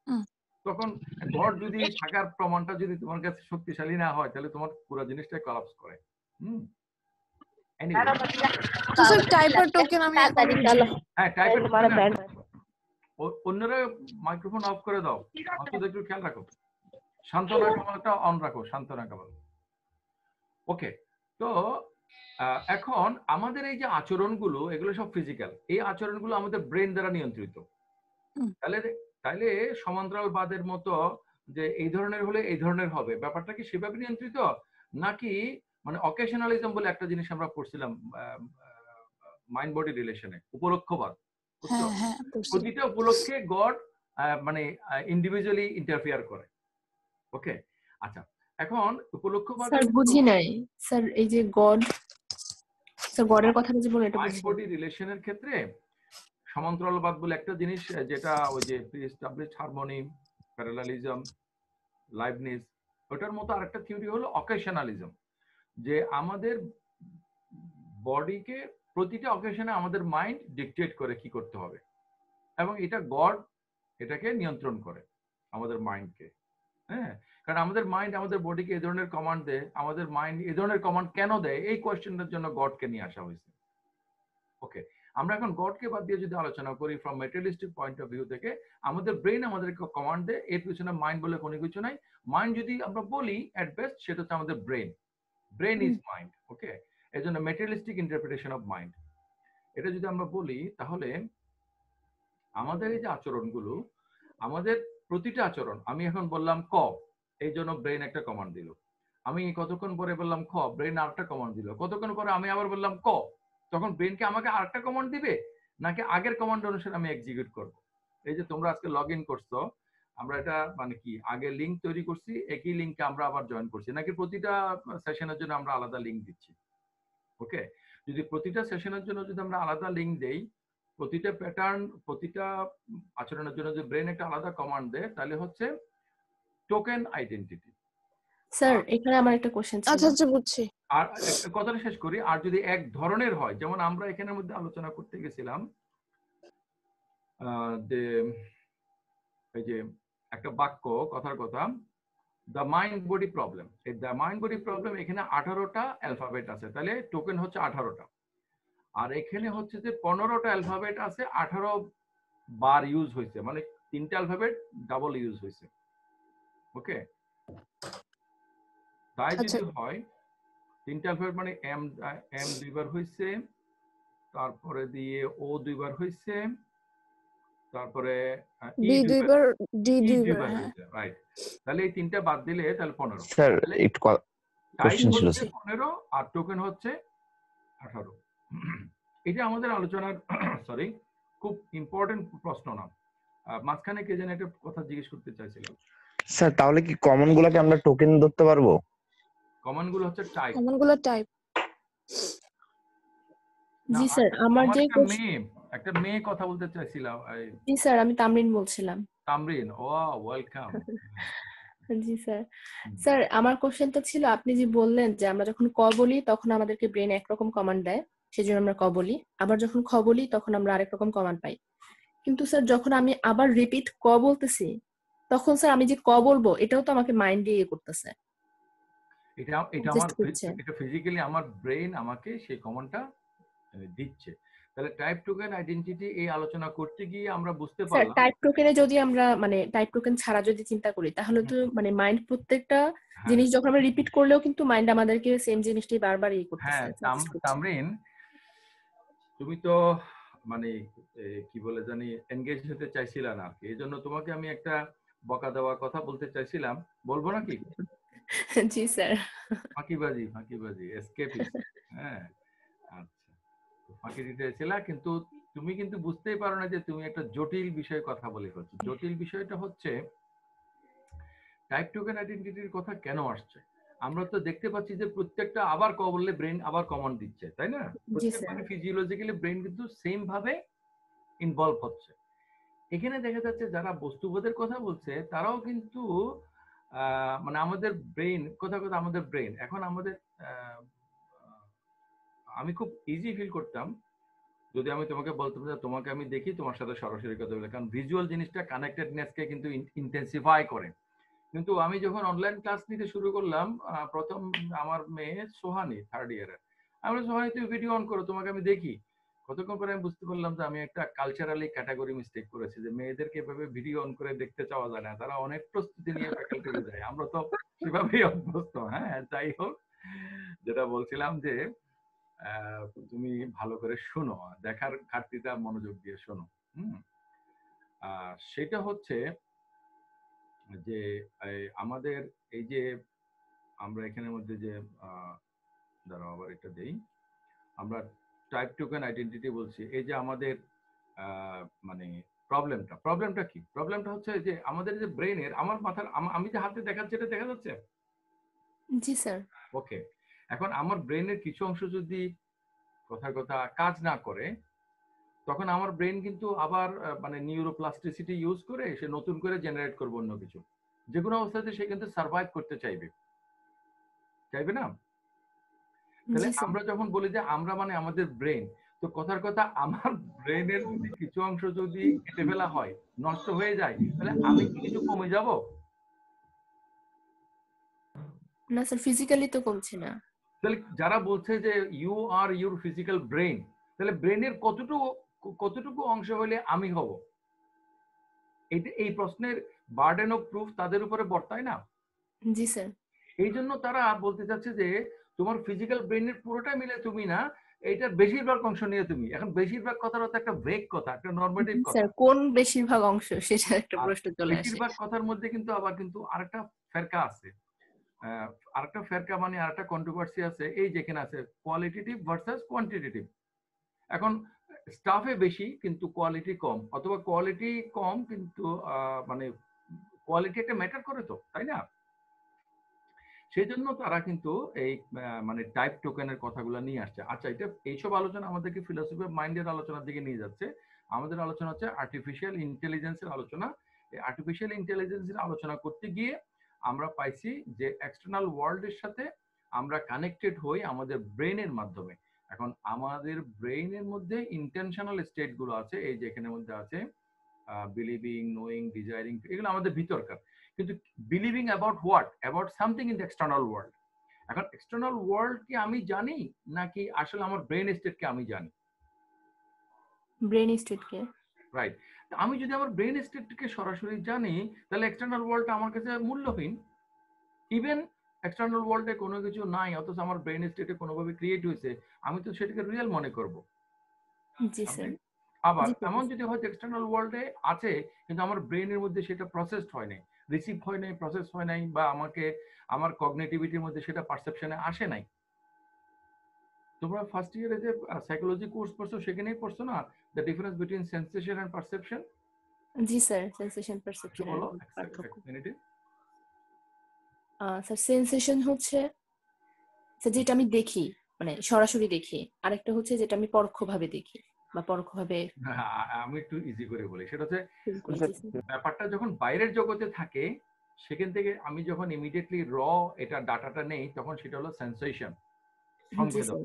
হুম। তখন গড যদি থাকার প্রমাণটা যদি তোমার কাছে শক্তিশালী না হয়, তাহলে তোমার পুরো জিনিসটাই কলাপস করে। Anyway, তো স্যার টাইপার টোকেন আমি হ্যাঁ টাইপের तुम्हारा बैंड অন্যরা মাইক্রোফোন অফ করে দাও, অন্তত একটু খেয়াল রাখো, সান্ত্বনা কামালটা অন রাখো, সান্ত্বনা কামাল। ওকে, তো এখন আমাদের এই যে আচরণগুলো, এগুলো সব ফিজিক্যাল, এই আচরণগুলো আমাদের ব্রেন দ্বারা নিয়ন্ত্রিত। তাইলে সমান্তরালবাদের মতো যে এই ধরনের হলে এই ধরনের হবে, ব্যাপারটা কি সেভাবে নিয়ন্ত্রিত, নাকি মানে অকেশনালিজম বলে একটা জিনিস আমরা পড়ছিলাম মাইন্ড বডি রিলেশনে, উপলক্ষবাদ। প্রতিটা উপলক্ষে গড মানে ইন্ডিভিজুয়ালি ইন্টারফেয়ার করে। ওকে, আচ্ছা, এখন উপলক্ষবাদ স্যার বুঝি নাই স্যার, এই যে গড, স্যার গডের কথাটা যে বলেন এটা মাইন্ড বুঝি। বডি রিলেশনের ক্ষেত্রে সমান্তরালবাদ বলে একটা জিনিস, যেটা ওই যে প্রি-এস্টাবলিশড হারমোনি, প্যারালালিজম, লাইবনিজ, ওটার মতো আরেকটা থিওরি হলো অকেশনালিজম, যে আমাদের বডিকে প্রতিটা অকেশনে আমাদের মাইন্ড ডিকটেট করে কি করতে হবে, এবং এটা গড এটাকে নিয়ন্ত্রণ করে আমাদের মাইন্ডকে। হ্যাঁ, কারণ আমাদের মাইন্ড আমাদের বডিকে এই ধরনের কমান্ড দেয়, আমাদের মাইন্ড এই ধরনের কমান্ড কেন দেয়, এই কোয়েশ্চেনটার জন্য গডকে নিয়ে আসা হয়েছে। ওকে, আমরা এখন গডকে বাদ দিয়ে যদি আলোচনা করি from materialistic point of view থেকে, আমাদের ব্রেন আমাদেরকে কমান্ড দেয়, এর পিছনে মাইন্ড বলে কোনো কিছু নাই। মাইন্ড যদি আমরা বলি অ্যাট বেস্ট, সেটা হচ্ছে আমাদের ব্রেন, ব্রেন ইজ মাইন্ড। ওকে, এই জন্য মেটেরিয়ালিস্টিক ইন্টারপ্রিটেশন অফ মাইন্ড, এটা যদি আমরা বলি, তাহলে আমাদের এই যে আচরণগুলো, আমাদের প্রতিটা আচরণ, আমি এখন বললাম ক, এই জন্য ব্রেন একটা কমান্ড দিল, আমি কতক্ষণ পরে বললাম খ, ব্রেন আরেকটা কমান্ড দিল, কতক্ষণ পরে আমি আবার বললাম ক, তখন ব্রেনকে আমাকে আরেকটা কমান্ড দিবে, নাকি আগের কমান্ড অনুসারে আমি এক্সিকিউট করব? এই যে তোমরা আজকে লগ ইন করছো, আমরা এটা মানে কি আগে লিঙ্ক তৈরি করছি, একই লিঙ্কে আমরা আবার জয়েন করছি, নাকি প্রতিটা সেশনের জন্য আমরা আলাদা লিঙ্ক দিচ্ছি? ওকে, যদি প্রতিটা সেশনের জন্য যদি আমরা আলাদা লিঙ্ক দেই, প্রতিটা প্যাটার্ন, প্রতিটা আচরণের জন্য যদি ব্রেন একটা আলাদা কমান্ড দেয়, তাহলে হচ্ছে টোকেন আইডেন্টিটি। স্যার এখানে আমার একটা কোশ্চেন ছিল। আচ্ছা আচ্ছা বুঝছি। আর কথাটা শেষ করি, আর যদি এক ধরনের হয়, যেমন আমরা এখানের মধ্যে আলোচনা করতে গেছিলাম যে এই যে একটা বাক্য, কথার কথা, দ্য মাইন্ড বডি প্রবলেম, এই দ্য মাইন্ড বডি প্রবলেম, এখানে 18টা অ্যালফাবেট আছে, তাহলে টোকেন হচ্ছে 18টা, আর এখানে হচ্ছে যে 15টা অ্যালফাবেট আছে, 18 বার ইউজ হয়েছে, মানে 3টা অ্যালফাবেট ডাবল ইউজ হয়েছে। ওকে, তাই যদি হয় 3টা অ্যালফাবেট মানে এম দুইবার হয়েছে, তারপরে দিয়ে ও দুইবার হয়েছে, তারপরে ডি দুইবার, ডি দুইবার, রাইট। তাহলে এই 3টা বাদ দিলে তাহলে 15। স্যার একটু কোশ্চেন ছিল 15 আর টোকেন হচ্ছে 18। এটা আমাদের আলোচনার সরি খুব ইম্পর্টেন্ট প্রশ্ন না, মাঝখানে কে যেন একটা কথা জিজ্ঞেস করতে চাইছিল। স্যার তাহলে কি কমন গুলাকে আমরা টোকেন ধরতে পারবো? কমন গুলো হচ্ছে টাইপ। কমন গুলো টাইপ। জি স্যার, আমার যে একটা মেয়ে কথা বলতে চাইছিলাম। জি স্যার, আমি তামরিন বলছিলাম। তামরিন, ও ওয়েলকাম। জি স্যার। স্যার আমার কোশ্চেনটা ছিল, আপনি যে বললেন যে আমরা যখন ক বলি তখন আমাদেরকে ব্রেন একরকম কমান্ড দেয়, সেজন্য আমরা ক বলি, আবার যখন খ বলি তখন আমরা আরেক রকম কমান্ড পাই। কিন্তু স্যার যখন আমি আবার রিপিট ক বলতেছি, তখন স্যার আমি যে ক বলবো এটাও তো আমাকে মাইন্ড দিয়ে করতেছে। এটা ফিজিক্যালি আমার ব্রেন আমাকে সেই কমান্ডটা দিচ্ছে। তাহলে টাইপ টোকেন আইডেন্টিটি এই আলোচনা করতে গিয়ে আমরা বুঝতে পারলাম, স্যার টাইপ টোকেনে যদি আমরা মানে টাইপ টোকেন ছাড়া যদি চিন্তা করি, তাহলে তো মানে মাইন্ড প্রত্যেকটা জিনিস যখন আমরা রিপিট করলেও কিন্তু মাইন্ড আমাদেরকে সেম জিনিসটাই বারবার করতেছে। হ্যাঁ তামরিন, তুমি তো মানে কি বলে জানি এনগেজ হতে চাইছিলা না আর কি, এইজন্য তোমাকে আমি একটা বকা দেওয়ার কথা বলতে চাইছিলাম, বলবো নাকি? জি স্যার। ফাঁকিবাজি এসকেপিস্ট। হ্যাঁ, আচ্ছা, ফাঁকি দিতে চাইছিলা, কিন্তু তুমি কিন্তু বুঝতেই পারো না যে তুমি একটা জটিল বিষয়ে কথা বলে ফেলছো। জটিল বিষয়টা হচ্ছে টাইপ টোকেন আইডেন্টিটির কথা কেন আসছে। আমরা তো দেখতে পাচ্ছি যে প্রত্যেকটা আবার ক বললে ব্রেন আবার কমান্ড দিচ্ছে, তাই না? প্রত্যেকটা ফিজিওলজিক্যালি ব্রেন কিন্তু সেম ভাবে ইনভলভ হচ্ছে। এখানে দেখা যাচ্ছে যারা বস্তুবোধের কথা বলছে তারাও কিন্তু মানে আমাদের ব্রেন, কথা আমাদের ব্রেন এখন আমাদের আমি খুব ইজি ফিল করতাম যদি আমি তোমাকে বলতাম যে তোমাকে আমি দেখি তোমার সাথে সরাসরি কথা বলে, কারণ ভিজুয়াল জিনিসটা কানেক্টেডনেসকে কিন্তু ইন্টেন্সিফাই করে। কিন্তু আমি যখন অনলাইন ক্লাস নিতে শুরু করলাম, প্রথম আমার মেয়ে সোহানি 3rd ইয়ারে, আমি বললাম, সোহানি তুমি ভিডিও অন করো, তোমাকে আমি দেখি। কতক্ষণ পরে আমি বুঝতে পারলাম যে আমি একটা কালচারালি ক্যাটাগরি মিস্টেক করেছি, যে মেয়েদেরকে এভাবে ভিডিও অন করে দেখতে চাওয়া যায় না, তারা অনেক প্রস্তুতি নিয়ে ফ্যাকাল্টিতে যায়, আমরা তো সেভাবেই অভ্যস্ত। হ্যাঁ, যাই হোক, যেটা বলছিলাম যে তুমি ভালো করে শোনো, দেখার ঘাটতিটা মনোযোগ দিয়ে শোনো। সেটা হচ্ছে যে আমাদের এই যে আমরা এখানের মধ্যে যে দাঁড়াও আবার এটা দেই, আমরা টাইপ টোকেন আইডেন্টিটি বলছি। এই যে আমাদের মানে প্রবলেমটা কি? প্রবলেমটা হচ্ছে যে আমাদের যে ব্রেনের, আমার মাথার, আমি যে হাতে দেখাচ্ছি এটা দেখা যাচ্ছে? জি স্যার। ওকে, এখন আমার ব্রেনের কিছু অংশ যদি কথার কথা কাজ না করে, তখন আমার ব্রেন কিন্তু আবার মানে নিউরোপ্লাস্টিসিটি ইউজ করে সে নতুন করে জেনারেট করবে অন্য কিছু। যে কোনো অবস্থাতে সে কিন্তু সার্ভাইভ করতে চাইবে না? তাহলে আমরা যখন বলি যে আমরা মানে আমাদের ব্রেন, তো কথার কথা আমার ব্রেনের যদি কিছু অংশ যদি কেটে ফেলা হয়, নষ্ট হয়ে যায়, তাহলে আমি কি কিছু কমে যাব? না স্যার, ফিজিক্যালি তো কমছে না। তাহলে যারা বলছে যে you are your physical brain, তাহলে ব্রেনের কতটুকু অংশ হলে আমি হব? এই প্রশ্নের বার্ডেন অফ প্রুফ তাদের উপরে বর্তায় না? জি স্যার। এই জন্য তারা বলতে চাচ্ছে যে তোমার ফিজিক্যাল ব্রেনের পুরোটা মিলে তুমি না, এইটার বেশিরভাগ অংশ নিয়ে তুমি। এখন বেশিরভাগ কথার অর্থ একটা ভেগ কথা, একটা নরমেটিভ কথা। স্যার, কোন বেশিরভাগ অংশ, সেটা একটা প্রশ্ন চলে আসে। বেশিরভাগ কথার মধ্যে কিন্তু আবার কিন্তু আরেকটা ফেরকা আছে, আরেকটা ফেরকা মানে আরেকটা কন্ট্রোভার্সি আছে, এই যেখানে আছে কোয়ালিটেটিভ ভার্সাস কোয়ান্টিটেটিভ। এখন স্টাফে বেশি কিন্তু কোয়ালিটি কম, অথবা কোয়ালিটি কম কিন্তু মানে কোয়ালিটি একটা ম্যাটার করে তো, তাই না? সেই জন্য তারা কিন্তু এই মানে টাইপ টোকেনের কথাগুলো নিয়ে আসছে। আচ্ছা, এটা এইসব আলোচনা আমাদেরকে ফিলোসফি অফ মাইন্ডের আলোচনার দিকে নিয়ে যাচ্ছে। আমাদের আলোচনা হচ্ছে আর্টিফিশিয়াল ইন্টেলিজেন্সের আলোচনা। এই আর্টিফিশিয়াল ইন্টেলিজেন্সের আলোচনা করতে গিয়ে আমরা পাইছি যে এক্সটার্নাল ওয়ার্ল্ডের সাথে আমরা কানেক্টেড হই আমাদের ব্রেনের মাধ্যমে। এখন আমাদের ব্রেনের মধ্যে ইন্টেনশনাল স্টেট গুলো আছে, এই যে এখানের মধ্যে আছে বিলিভিং, নোয়িং, ডিজায়ারিং, এগুলো আমাদের ভিতরকার। কিন্তু believing about what? About something in the external world. এখন এক্সটার্নাল ওয়ার্ল্ড কি আমি জানি, নাকি আসলে আমার ব্রেন স্টেটকে আমি জানি? ব্রেন স্টেটকে। রাইট। আমি যদি আমার ব্রেন স্টেটকে সরাসরি জানি, তাহলে এক্সটার্নাল ওয়ার্ল্ডটা আমার কাছে মূল্যহীন। ইভেন এক্সটার্নাল ওয়ার্ল্ডে কোনো কিছু নাই, অথচ আমার ব্রেন স্টেটে কোনোভাবে ক্রিয়েট হয়েছে, আমি তো সেটাকে রিয়েল মনে করব। জি স্যার। আবার এমন যদি হয়তো এক্সটার্নাল ওয়ার্ল্ডে আছে কিন্তু আমার ব্রেনের মধ্যে সেটা প্রসেসড হয় নাই, রিসিভ হয় নাই, প্রসেস হয় নাই, বা আমার কগনিটিভিটির মধ্যে সেটা পারসেপশনে আসে নাই। তোমরা ফার্স্ট ইয়ারে যে সাইকোলজি কোর্স পড়ছো সেখানেই পড়ছো না, the difference between sensation and perception? জি স্যার, সেন্সেশন পারসেপশন এর পার্থক্য। স্যার, সেন্সেশন হচ্ছে যেটা আমি দেখি, মানে সরাসরি দেখি, আরেকটা হচ্ছে যেটা আমি পরোক্ষভাবে দেখি বা পরোক্ষভাবে। আমি একটু ইজি করে বলি, সেটা হচ্ছে ব্যাপারটা যখন বাইরের জগতে থাকে, সেখান থেকে আমি যখন ইমিডিয়েটলি এটা ডাটাটা নেই, তখন সেটা হলো সেন্সেশন, সংবেদন।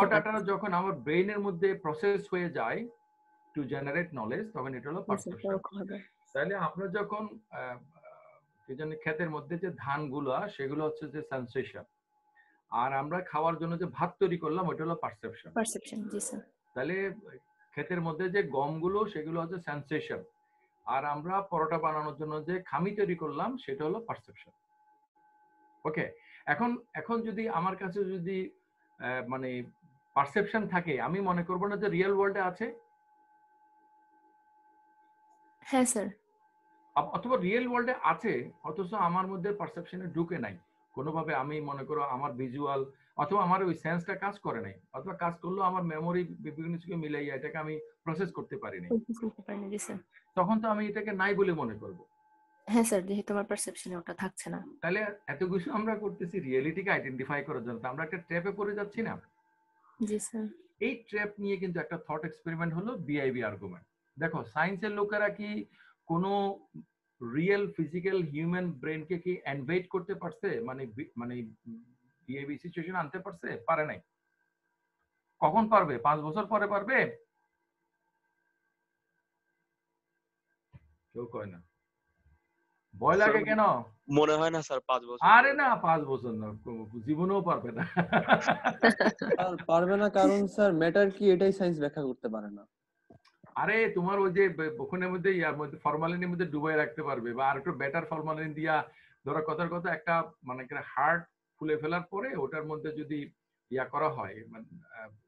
র ডাটা যখন আমার ব্রেনের মধ্যে প্রসেস হয়ে যায় টু জেনারেট নলেজ, তখন এটা হলো পারসেপশন। তাহলে আমরা যখন কি জানি ক্ষেতের মধ্যে যে ধানগুলো, সেগুলো হচ্ছে যে সেন্সেশন, আর আমরা খাওয়ার জন্য যে ভাত তৈরি করলাম ওটা হলো পারসেপশন। জি স্যার। তাহলে ক্ষেতের মধ্যে যে গমগুলো, সেগুলো হচ্ছে সেন্সেশন, আর আমরা পরোটা বানানোর জন্য যে খামি তৈরি করলাম সেটা হলো পারসেপশন। ওকে, এখন যদি আমার কাছে যদি মানে পারসেপশন থাকে, আমি মনে করব না যে রিয়েল ওয়ার্ল্ডে আছে? হ্যাঁ স্যার। অথবা রিয়েল ওয়ার্ল্ডে আছে, অথচ আমার মধ্যে পারসেপশনে ঢুকে নাই কোনোভাবে। আমি মনে করো আমার ভিজুয়াল অথবা আমার ওই সেন্সটা কাজ করে নাই, অথবা কাজ করলেও আমার মেমোরি বিভিন্ন কিছুকে মিলাইয়া এটাকে আমি প্রসেস করতে পারি নাই, তখন তো আমি এটাকে নাই বলে মনে করব। হ্যাঁ স্যার, যেহেতু আমার পারসেপশনে ওটা থাকছে না। তাহলে এত কিছু আমরা করতেছি রিয়েলিটিকে আইডেন্টিফাই করার জন্য, আমরা একটা ট্র্যাপে পড়ে যাচ্ছি না? জি স্যার। এই ট্র্যাপ নিয়ে কিন্তু একটা থট এক্সপেরিমেন্ট হলো বিআইবি আর্গুমেন্ট। দেখো, সায়েন্সের লোকেরা কি কোনো রিয়েল ফিজিক্যাল হিউম্যান ব্রেনকে কি এনভেট করতে পারছে, মানে বিআইবি সিচুয়েশন আনতে পারছে? পারে নাই। কখন পারবে? 5 বছর পরে পারবে? কেউ কয় না। ভয় লাগে কেন? মনে হয় না স্যার 5 বছর আরে না, 5 বছর না, জীবনেও পারবে না। স্যার পারবে না কারণ স্যার ম্যাটার কি এটাই সায়েন্স ব্যাখ্যা করতে পারে না। আরে তোমার ওই যে ওখানের মধ্যে ইয়ার মধ্যে ফরমালিনের মধ্যে ডুবাই রাখতে পারবে, বা আর একটু বেটার ফরমালিন দিয়া ধরো কথার কথা একটা মানে হার্ট ফুলে ফেলার পরে ওটার মধ্যে যদি ইয়া করা হয়, মানে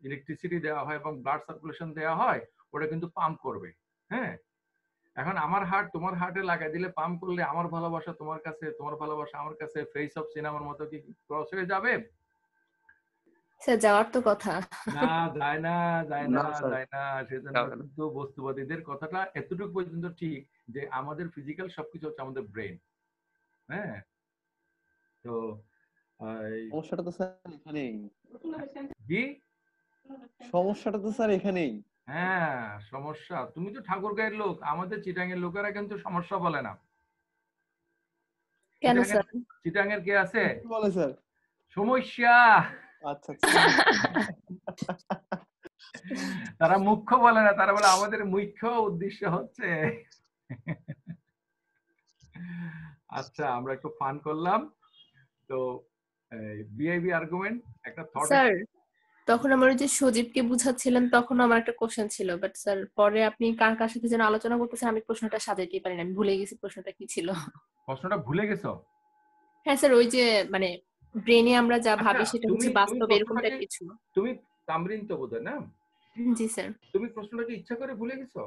ইলেকট্রিসিটি দেওয়া হয় এবং ব্লাড সার্কুলেশন দেওয়া হয়, ওটা কিন্তু পাম্প করবে। হ্যাঁ, এখন আমার হার্ট তোমার হার্টে লাগাই দিলে পাম্প করলে আমার ভালোবাসা তোমার কাছে, তোমার ভালোবাসা আমার কাছে ফেস অফ সিনেমার মতো কি ক্রস হয়ে যাবে? স্যার যাওয়ার তো কথা। না, যায় না, যায় না, না স্যার যায় না। সেজন্য কিন্তু বস্তুবাদীদের কথাটা এতটুকু পর্যন্ত ঠিক যে আমাদের ফিজিক্যাল সবকিছু হচ্ছে আমাদের ব্রেন। হ্যাঁ, তো সমস্যাটা তো স্যার এখানেই। জি, সমস্যাটা তো স্যার এখানেই। হ্যাঁ সমস্যা। তুমি তো ঠাকুরগাঁয়ের লোক, আমাদের চিটাঙের লোকেরা কিন্তু সমস্যা বলে না। কেন স্যার? চিটাঙের কে আছে বলে স্যার সমস্যা? আচ্ছা তারা মুখ্য বলে না, তারা বলে আমাদের মুখ্য উদ্দেশ্য হচ্ছে। আচ্ছা, আমরা একটু ফান করলাম। তো বিআইবি আর্গুমেন্ট একটা থট। স্যার তখন আমার ওই যে সজীবকে বুঝাচ্ছিলেন তখন আমার একটা কোশ্চেন ছিল, বাট স্যার পরে আপনি কার কার সাথে যেন আলোচনা করতেছেন আমি প্রশ্নটা সাজাইতেই পারি না, আমি ভুলে গেছি প্রশ্নটা কি ছিল। প্রশ্নটা ভুলে গেছো? হ্যাঁ স্যার, ওই যে মানে ব্রেনে আমরা যা আচ্ছা, ভাবি সেটা হচ্ছে তুমি বাস্তব, এরকম টাইপ প্রশ্নটাকে কিছু। তুমি তামরিন তো বোধহয় না? জি স্যার। তুমি প্রশ্নটাকে ইচ্ছা করে ভুলে গেছো?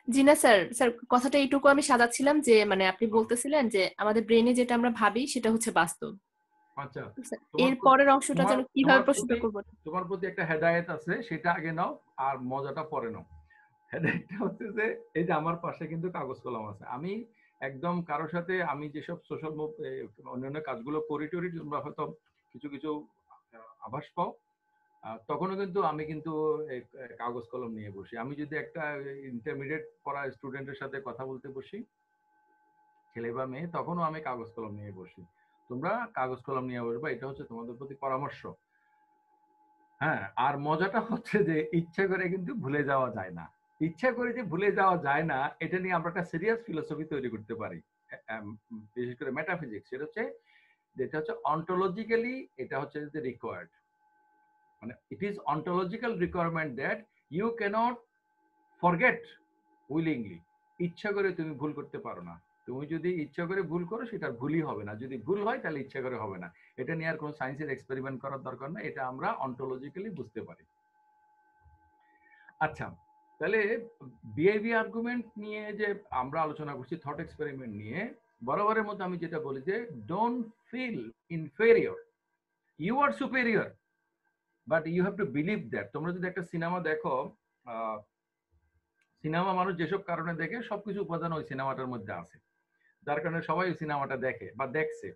জি না স্যার, স্যার কথাটা এইটুকু আমি সাজাচ্ছিলাম যে মানে আপনি বলতেছিলেন যে আমাদের ব্রেনে যেটা আমরা ভাবি সেটা হচ্ছে বাস্তব। আচ্ছা, এর পরের অংশটা যেন কিভাবে প্রশ্নটা করব। তোমার প্রতি একটা হেদায়েত আছে, সেটা আগে নাও আর মজাটা পরে নাও। হেদায়েতটা হচ্ছে যে এই যে আমার পাশে কিন্তু কাগজ কলম আছে। আমি একদম কারোর সাথে আমি যেসব সোশ্যাল অন্যান্য কাজগুলো করি টরি, তোমরা হয়তো কিছু কিছু আভাস পাও, তখনও কিন্তু আমি কিন্তু কাগজ কলম নিয়ে বসি। আমি যদি একটা ইন্টারমিডিয়েট পড়া স্টুডেন্টের সাথে কথা বলতে বসি, ছেলে বা মেয়ে, তখনও আমি কাগজ কলম নিয়ে বসি। তোমরা কাগজ কলম নিয়ে বসবা, এটা হচ্ছে তোমাদের প্রতি পরামর্শ। হ্যাঁ, আর মজাটা হচ্ছে যে ইচ্ছা করে কিন্তু ভুলে যাওয়া যায় না। ইচ্ছা করে যে ভুলে যাওয়া যায় না, এটা নিয়ে আমরা একটা সিরিয়াস ফিলোসফি তৈরি করতে পারি, বিশেষ করে মেটাফিজিক্স। সেটা হচ্ছে যেটা হচ্ছে অন্টোলজিক্যালি, এটা হচ্ছে যে রিকোয়ার্ড, মানে it is ontological requirement that you cannot forget willingly. ইচ্ছা করে তুমি ভুল করতে পারো না। তুমি যদি ইচ্ছা করে ভুল করো সেটা ভুলই হবে না, যদি ভুল হয় তাহলে ইচ্ছা করে হবে না। এটা নিয়ে আর কোনো সায়েন্সের এক্সপেরিমেন্ট করার দরকার না, এটা আমরা অন্টোলজিক্যালি বুঝতে পারি। আচ্ছা, তাহলে বিহেভিয়ার আর্গুমেন্ট নিয়ে যে আমরা আলোচনা করছি, থট এক্সপেরিমেন্ট নিয়ে, বরাবরের মধ্যে আমি যেটা বলি যে don't feel inferior, you are superior, but you have to believe that. তোমরা যদি একটা সিনেমা দেখো, সিনেমা মানুষ যেসব কারণে দেখে, সবকিছু উপাদান ওই সিনেমাটার মধ্যে আছে, যার কারণে সবাই ওই সিনেমাটা দেখে বা দেখছে।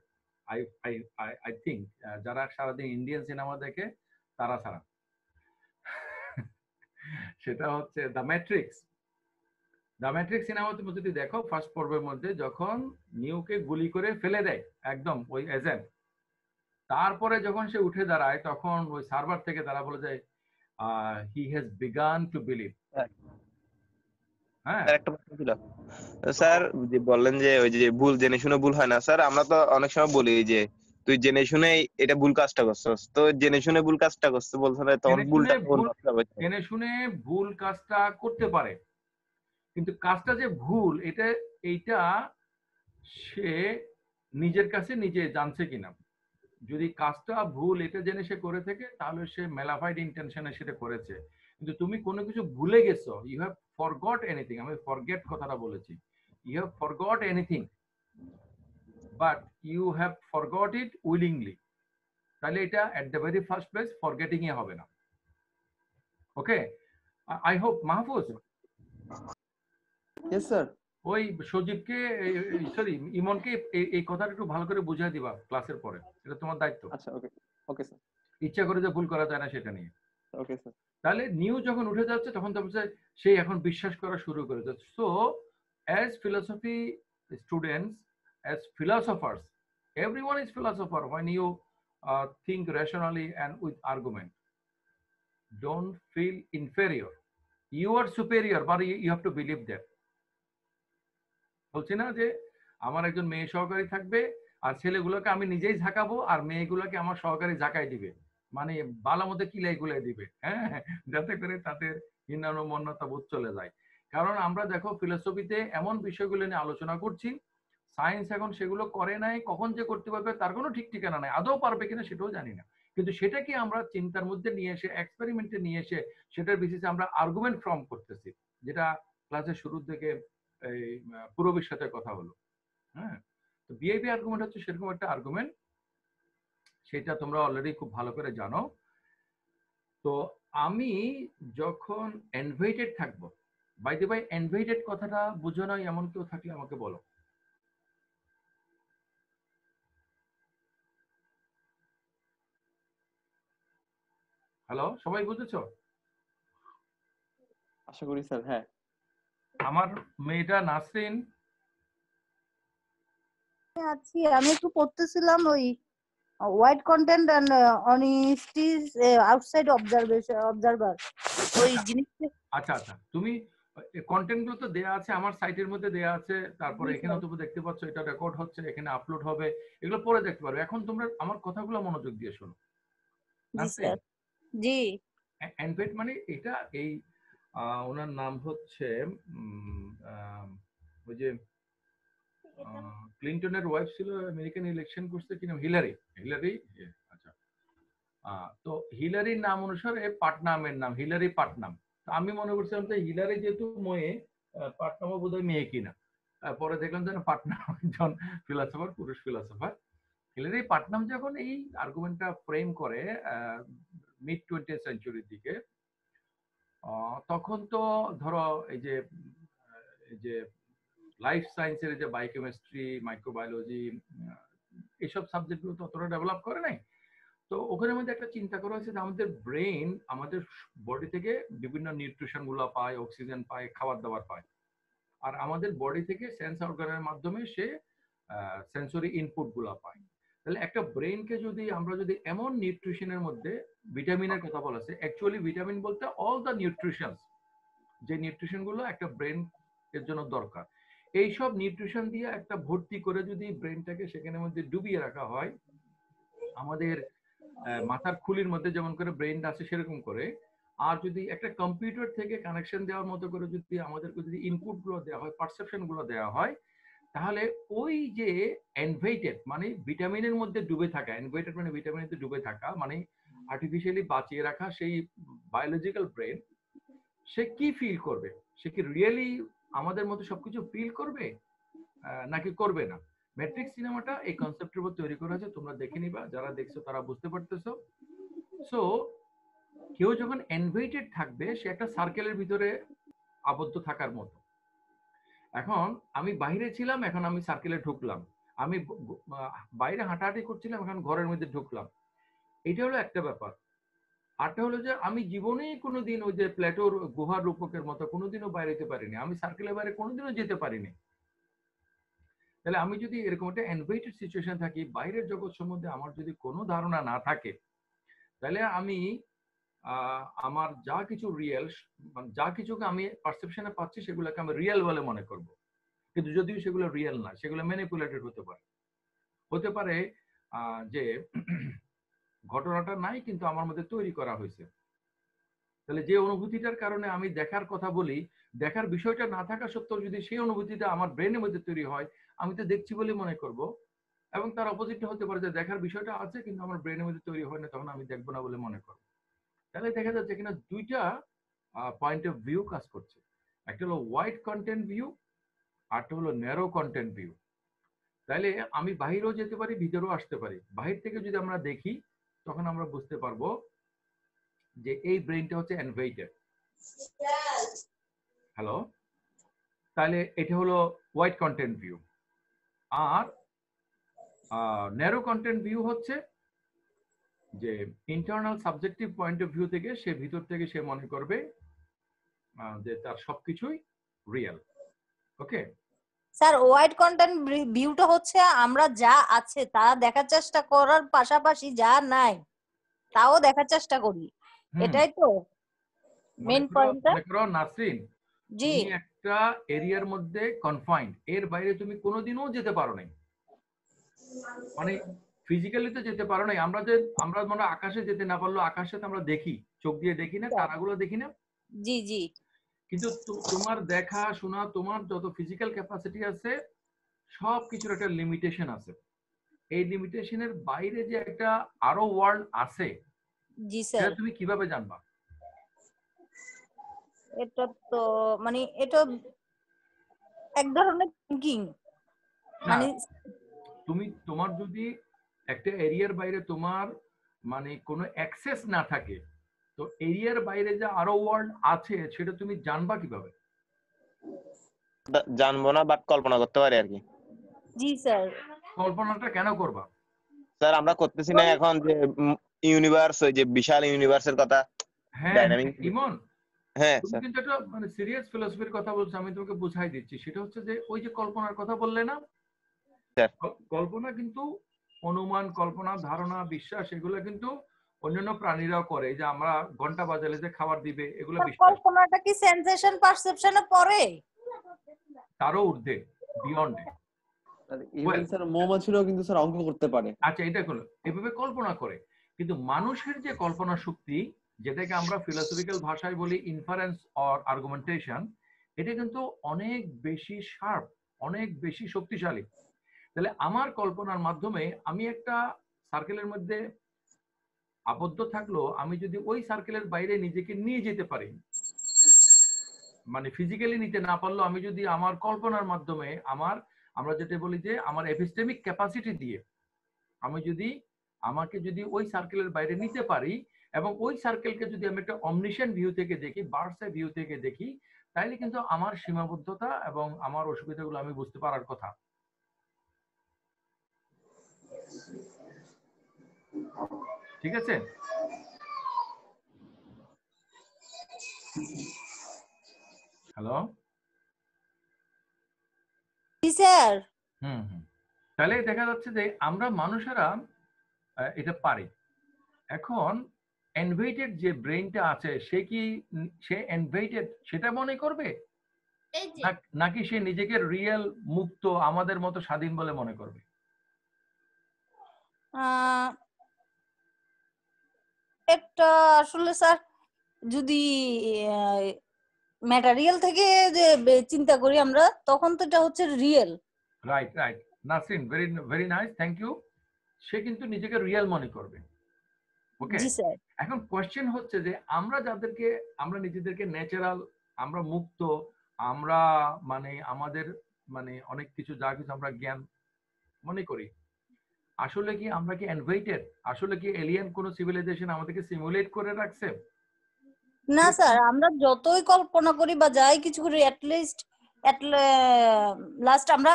আই আই আই থিঙ্ক যারা সারাদিন ইন্ডিয়ান সিনেমা দেখে তারা ছাড়া। সেটা হচ্ছে the matrix. The matrix cinema তুমি যদি দেখো, ফার্স্ট পর্বের মধ্যে যখন নিউকে গুলি করে ফেলে দেয় একদম ওই এজেন্ট, তারপরে যখন সে উঠে দাঁড়ায়, তখন ওই সার্ভার থেকে তারা বলে যায় he has began to believe. হ্যাঁ, একটা প্রশ্ন ছিল স্যার, যে বললেন যে ওই যে ভুল জেনে শুনে ভুল হয় না, স্যার আমরা তো অনেক সময় বলি যে তুই জেনে শুনে এটা ভুল কাজটা করছস, তো জেনে শুনে ভুল কাজটা করছে বলতে হবে তখন ভুলটা জেনে শুনে ভুল কাজটা করতে পারে, কিন্তু কাজটা যে ভুল এইটা সে নিজের কাছে নিজে জানছে কিনা। যদি কাজটা ভুল এটা জেনে সে করে থাকে, তাহলে সে মেলাফাইড ইন্টেনশনে সেটা করেছে। কিন্তু তুমি কোনো কিছু ভুলে গেছো, ইউ হ্যাভ ফরগট এনিথিং, আমি ফরগেট কথাটা বলেছি, you have forgot anything but you have forgot it willingly, তাহলে এটা at the very first place forgetting এ হবে না। Okay, I hope Mahfuz yes sir ওই সজীবকে, সরি ইমনকে এই কথাটা একটু ভালো করে বুঝিয়ে দিবা ক্লাসের পরে, এটা তোমার দায়িত্ব। আচ্ছা ওকে ওকে স্যার। ইচ্ছা করে যে ভুল করা যায় না সেটা নিয়ে। Okay sir. তাহলে নিউ যখন উঠে যাচ্ছে তখন তো সেই এখন বিশ্বাস করা শুরু করেছে। So as philosophy students, as philosophers, everyone is philosopher when you think rationally and with argument. don't feel inferior. You are superior, but you have to believe that. বলছি না যে আমার একজন মেয়ে সহকারী থাকবে আর ছেলেগুলোকে আমি নিজেই ঝাঁকাবো আর মেয়েগুলোকে আমার সহকারী ঝাঁকাই দিবে, মানে বালার মধ্যে কিলাই গুলাই দিবে, হ্যাঁ, যাতে করে তাদের হীনমন্যতা বোধ চলে যায়। কারণ আমরা দেখো ফিলোসফিতে এমন বিষয়গুলো নিয়ে আলোচনা করছি, সায়েন্স এখন সেগুলো করে নাই, কখন যে করতে পারবে তার কোনো ঠিক ঠিকানা নাই, আদৌ পারবে কিনা সেটাও জানি না। কিন্তু সেটাকে আমরা চিন্তার মধ্যে নিয়ে এসে এক্সপেরিমেন্টে নিয়ে এসে সেটার বেসিসে আমরা আর্গুমেন্ট ফর্ম করতেছি, যেটা ক্লাসের শুরুর থেকে এই পূরবীর সাথে কথা হলো। হ্যাঁ, তো বিহেভিয়ার আর্গুমেন্ট হচ্ছে সেরকম একটা আর্গুমেন্ট, সেটা তোমরা অলরেডি খুব ভালো করে জানো। তো আমি যখন এনভাইটেড থাকবো, বাই দ্য বাই এনভাইটেড কথাটা বুঝো না এমন কেউ থাকলে আমাকে বলো। হ্যালো, সবাই বুঝেছো? আশা করি স্যার। হ্যাঁ, আমার মেয়েটা নাসরিন আছি, আমি একটু পড়তেছিলাম ওই white content and honesties outside observer ওই জিনিসটা। আচ্ছা আচ্ছা, তুমি কন্টেন্ট গুলো তো দেয়া আছে আমার সাইটের মধ্যে দেয়া আছে, তারপরে এখানে তুমি দেখতে পাচ্ছ এটা রেকর্ড হচ্ছে, এখানে আপলোড হবে, এগুলো পরে দেখতে পারবে। এখন তোমরা আমার কথাগুলো মনোযোগ দিয়ে শোনো। জি স্যার। জি, এনভেট মানে এটা এই ওনার নাম হচ্ছে ওই যে ক্লিনটনের ওয়াইফ ছিল, আমেরিকান ইলেকশন করছে কি নাম, হিলারি। আচ্ছা, তো হিলারির নাম অনুসারে পাটনামের নাম হিলারি পাটনাম। আমি মনে করছিলাম যে হিলারি যেহেতু মেয়ে, পাটনামও বোধহয় মেয়ে কিনা, পরে দেখলাম যে পাটনাম একজন ফিলোসফার, পুরুষ ফিলোসফার। হিলারি পাটনাম যখন এই আর্গুমেন্টটা ফ্রেম করে মিড 20th সেঞ্চুরির দিকে, তখন তো ধরো এই যে লাইফ সায়েন্সের যে বায়োকেমিস্ট্রি, মাইক্রোবায়োলজি, এইসব সাবজেক্টগুলো তো অতটা ডেভেলপ করে নাই। তো ওখানে মধ্যে একটা চিন্তা করা হয়েছে যে আমাদের ব্রেন আমাদের বডি থেকে বিভিন্ন নিউট্রিশন গুলো পায়, অক্সিজেন পায়, খাবার দাবার পায়, আর আমাদের বডি থেকে সেন্স অর্গানের মাধ্যমে সে সেন্সরি ইনপুট গুলো পায়। তাহলে একটা ব্রেনকে আমরা যদি এমন নিউট্রিশনের মধ্যে ভিটামিনের কথা বলা আছে, অ্যাকচুয়ালি ভিটামিন বলতে অল দ্য নিউট্রিশনস, যে নিউট্রিশন গুলো একটা ব্রেন এর জন্য দরকার, এইসব নিউট্রিশন দিয়ে একটা ভর্তি করে যদি ব্রেনটাকে সেখানের মধ্যে ডুবিয়ে রাখা হয়, আমাদের মাথার খুলির মধ্যে যেমন করে ব্রেন আছে সেরকম করে, আর যদি একটা কম্পিউটার থেকে কানেকশন দেওয়ার মতো করে যদি আমাদেরকে যদি ইনপুট গুলো দেওয়া হয়, পারসেপশন গুলো দেওয়া হয়, তাহলে ওই যে এনভেটেড মানে ভিটামিনের মধ্যে ডুবে থাকা, এনভেটেড মানে ভিটামিনের ডুবে থাকা মানে আর্টিফিশিয়ালি বাঁচিয়ে রাখা সেই বায়োলজিক্যাল ব্রেন, সে কি ফিল করবে? সে কি রিয়েলি আমাদের মতো সবকিছু ফিল করবে নাকি করবে না? ম্যাট্রিক্স সিনেমাটা এই কনসেপ্টের উপর তৈরি করা হয়েছে, তোমরা দেখে নিবা, যারা দেখছো তারা বুঝতে পারতেছো। সো কেউ যখন এনভেটেড থাকবে সে একটা সার্কেলের ভিতরে আবদ্ধ থাকার মতো। এখন আমি বাইরে ছিলাম, এখন আমি সার্কেলে ঢুকলাম, আমি বাইরে হাঁটাহাঁটি করছিলাম, এখন ঘরের মধ্যে ঢুকলাম, এটা হলো একটা ব্যাপার। আরটা হলো যে আমি জীবনেই কোনোদিন ওই যে প্লেটোর গুহার রূপকের মতো কোনোদিনও বাইরে যেতে পারিনি, আমি সার্কেলের বাইরে কোনোদিনও যেতে পারিনি। তাহলে আমি যদি এরকম একটা এনভেটেড সিচুয়েশন থাকি, বাইরের জগৎ সম্বন্ধে আমার যদি কোনো ধারণা না থাকে, তাহলে আমি আমার যা কিছু রিয়েল, যা কিছুকে আমি পারসেপশনে পাচ্ছি সেগুলোকে আমি রিয়েল বলে মনে করব, কিন্তু যদিও সেগুলো রিয়েল না, সেগুলো ম্যানিপুলেটেড হতে পারে যে ঘটনাটা নাই কিন্তু আমার মধ্যে তৈরি করা হয়েছে। তাহলে যে অনুভূতিটার কারণে আমি দেখার কথা বলি, দেখার বিষয়টা না থাকা সত্ত্বেও যদি সেই অনুভূতিটা আমার ব্রেনের মধ্যে তৈরি হয়, আমি তো দেখছি বলে মনে করব, এবং তার অপোজিটটা হতে পারে যে দেখার বিষয়টা আছে কিন্তু আমার ব্রেনের মধ্যে তৈরি হয় না, তখন আমি দেখবো না বলে মনে করব। তাহলে দেখা যাচ্ছে এখানে দুইটা পয়েন্ট অফ ভিউ কাজ করছে, একটা হলো ওয়াইড কন্টেন্ট ভিউ, আরটা হলো ন্যারো কন্টেন্ট ভিউ। তাহলে আমি বাহিরেও যেতে পারি, ভিতরেও আসতে পারি। বাহির থেকে যদি আমরা দেখি তখন আমরা বুঝতে পারবো যে এই ব্রেনটা হচ্ছে এনভেটেড। হ্যালো, তাহলে এটা হলো ওয়াইড কন্টেন্ট ভিউ। আর ন্যারো কন্টেন্ট ভিউ হচ্ছে যে internal subjective point of view থেকে সে ভিতর থেকে সে মনে করবে যে তার সবকিছুই real. Okay sir, wide content ভিউটা হচ্ছে আমরা যা আছে তা দেখার চেষ্টা করার পাশাপাশি যা নাই তাও দেখার চেষ্টা করি। এটাই তো মেন পয়েন্টটা। মনে করো নাসরিন, জি তুমি একটা এরিয়ার মধ্যে কনফাইন্ড, এর বাইরে তুমি কোনোদিনও যেতে পারো নাই, মানে ফিজিক্যালি তো যেতে পারো নাই। আমরা মনে হয় আকাশে যেতে না পারলেও আকাশে তো আমরা দেখি, চোখ দিয়ে দেখি না, তারাগুলো দেখি না। জি জি কিন্তু তোমার দেখা শোনা, তোমার যত ফিজিক্যাল ক্যাপাসিটি আছে সব কিছুর একটা লিমিটেশন আছে। এই লিমিটেশনের বাইরে যে একটা আরো ওয়ার্ল্ড আছে, জি সেটা স্যার, তুমি কিভাবে জানবা? এটা তো মানে এটা এক ধরনের থিঙ্কিং, না, মানে তোমার যদি একটা এরিয়ার বাইরে তোমার মানে কোনো অ্যাক্সেস না থাকে, তো এরিয়ার বাইরে যে আরো ওয়ার্ল্ড আছে সেটা তুমি জানবা কিভাবে? জানবো না, বাট কল্পনা করতে পারি আর কি। জি স্যার। কল্পনাটা কেন করবা? স্যার আমরা করতেছি না এখন যে ইউনিভার্স, ওই যে বিশাল ইউনিভার্সের কথা, হ্যাঁ ডাইনামিক। ইমন, হ্যাঁ তুমি স্যার। কিন্তু একটা মানে সিরিয়াস ফিলোসফির কথা বলছো, আমি তোমাকে বুঝাই দিচ্ছি। সেটা হচ্ছে যে ওই যে কল্পনার কথা বললে না, স্যার কল্পনা কিন্তু অনুমান, কল্পনা, ধারণা, বিশ্বাস, এগুলো কিন্তু অন্যান্য প্রাণীরাও করে। যে আমরা ঘন্টা বাজালে যে খাবার দিবে, এগুলো বিশ্বাস। কল্পনাটা কি সেন্সেশন পারসেপশনে পড়ে? তারও ঊর্ধ্বে, বিয়ন্ডে। ইভেন স্যার মৌমাছিরাও কিন্তু স্যার অঙ্ক করতে পারে। আচ্ছা, এটা হলো এভাবে কল্পনা করে। কিন্তু মানুষের যে কল্পনা শক্তি, যেটাকে আমরা ফিলোসফিক্যাল ভাষায় বলি ইনফারেন্স অর আর্গুমেন্টেশন, এটা কিন্তু অনেক বেশি শার্প, অনেক বেশি শক্তিশালী। তাহলে আমার কল্পনার মাধ্যমে আমি একটা সার্কেলের মধ্যে আবদ্ধ থাকলো, আমি যদি ওই সার্কেলের বাইরে নিজেকে নিয়ে যেতে পারি, মানে ফিজিক্যালি নিতে না পারলেও আমি যদি আমার কল্পনার মাধ্যমে আমরা যেটা বলি যে আমার এপিস্টেমিক ক্যাপাসিটি দিয়ে আমি যদি আমাকে যদি ওই সার্কেলের বাইরে নিতে পারি, এবং ওই সার্কেলকে যদি আমি একটা অমনিশন ভিউ থেকে দেখি, বার্ডস আই ভিউ থেকে দেখি, তাইলে কিন্তু আমার সীমাবদ্ধতা এবং আমার অসুবিধাগুলো আমি বুঝতে পারার কথা। ঠিক আছে? হ্যালো, জি স্যার। হুম হুম। তাহলে দেখা যাচ্ছে যে আমরা মানুষেরা এটা পারি। এখন এনভেটেড যে ব্রেইনটা আছে, সে এনভেটেড সেটা মনে করবে, নাকি সে নিজেকে রিয়েল, মুক্ত, আমাদের মতো স্বাধীন বলে মনে করবে? এটা আসলে স্যার যদি ম্যাটেরিয়াল থেকে যে চিন্তা করি আমরা, তখন তো এটা হচ্ছে real. Right right Nasrin, very very nice, thank you. সে কিন্তু নিজেকে রিয়েল মনে করবে। ওকে, জি স্যার। এখন কোয়েশ্চেন হচ্ছে যে আমরা নিজেদেরকে ন্যাচারাল, আমরা মুক্ত, আমরা মানে আমাদের মানে অনেক কিছু যা কিছু আমরা জ্ঞান মনে করি, আসলে কি আমরা কি এনভেটেড? আসলে কি এলিয়েন কোন সিভিলাইজেশন আমাদেরকে সিমুলেট করে রাখছে? না স্যার, আমরা যতই কল্পনা করি বা যাই কিছু করি, লাস্ট আমরা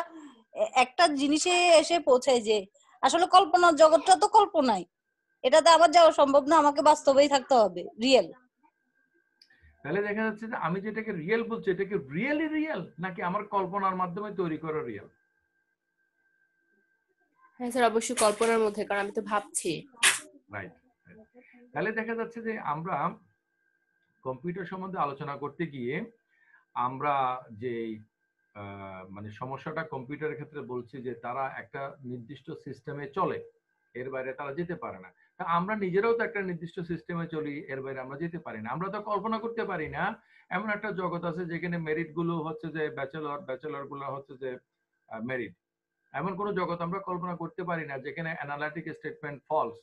একটা জিনিসে এসে পৌঁছাই যে আসলে কল্পনার জগৎটা তো কল্পনাই, এটাতে আমার যাওয়া সম্ভব না, আমাকে বাস্তবেই থাকতে হবে, রিয়েল। তাহলে দেখা যাচ্ছে যে আমি যেটাকে রিয়েল বলছি, এটা কি রিয়েলি রিয়েল, নাকি আমার কল্পনার মাধ্যমে তৈরি করা রিয়েল? হ্যাঁ স্যার, অবশ্যই কল্পনার মধ্যে, কারণ আমি তো ভাবছি। রাইট। তাহলে দেখা যাচ্ছে যে আমরা কম্পিউটার সম্বন্ধে আলোচনা করতে গিয়ে আমরা যে মানে সমস্যাটা কম্পিউটারের ক্ষেত্রে বলছি যে তারা একটা নির্দিষ্ট সিস্টেমে চলে, এর বাইরে তারা যেতে পারে না। তা আমরা নিজেরাও তো একটা নির্দিষ্ট সিস্টেমে চলি, এর বাইরে আমরা যেতে পারি না। আমরা তো কল্পনা করতে পারি না এমন একটা জগৎ আছে যেখানে মেরিট গুলো হচ্ছে যে ব্যাচেলর গুলো হচ্ছে যে মেরিট। এমন কোন জগৎ আমরা কল্পনা করতে পারি না যেখানে অ্যানালিটিক স্টেটমেন্ট ফলস।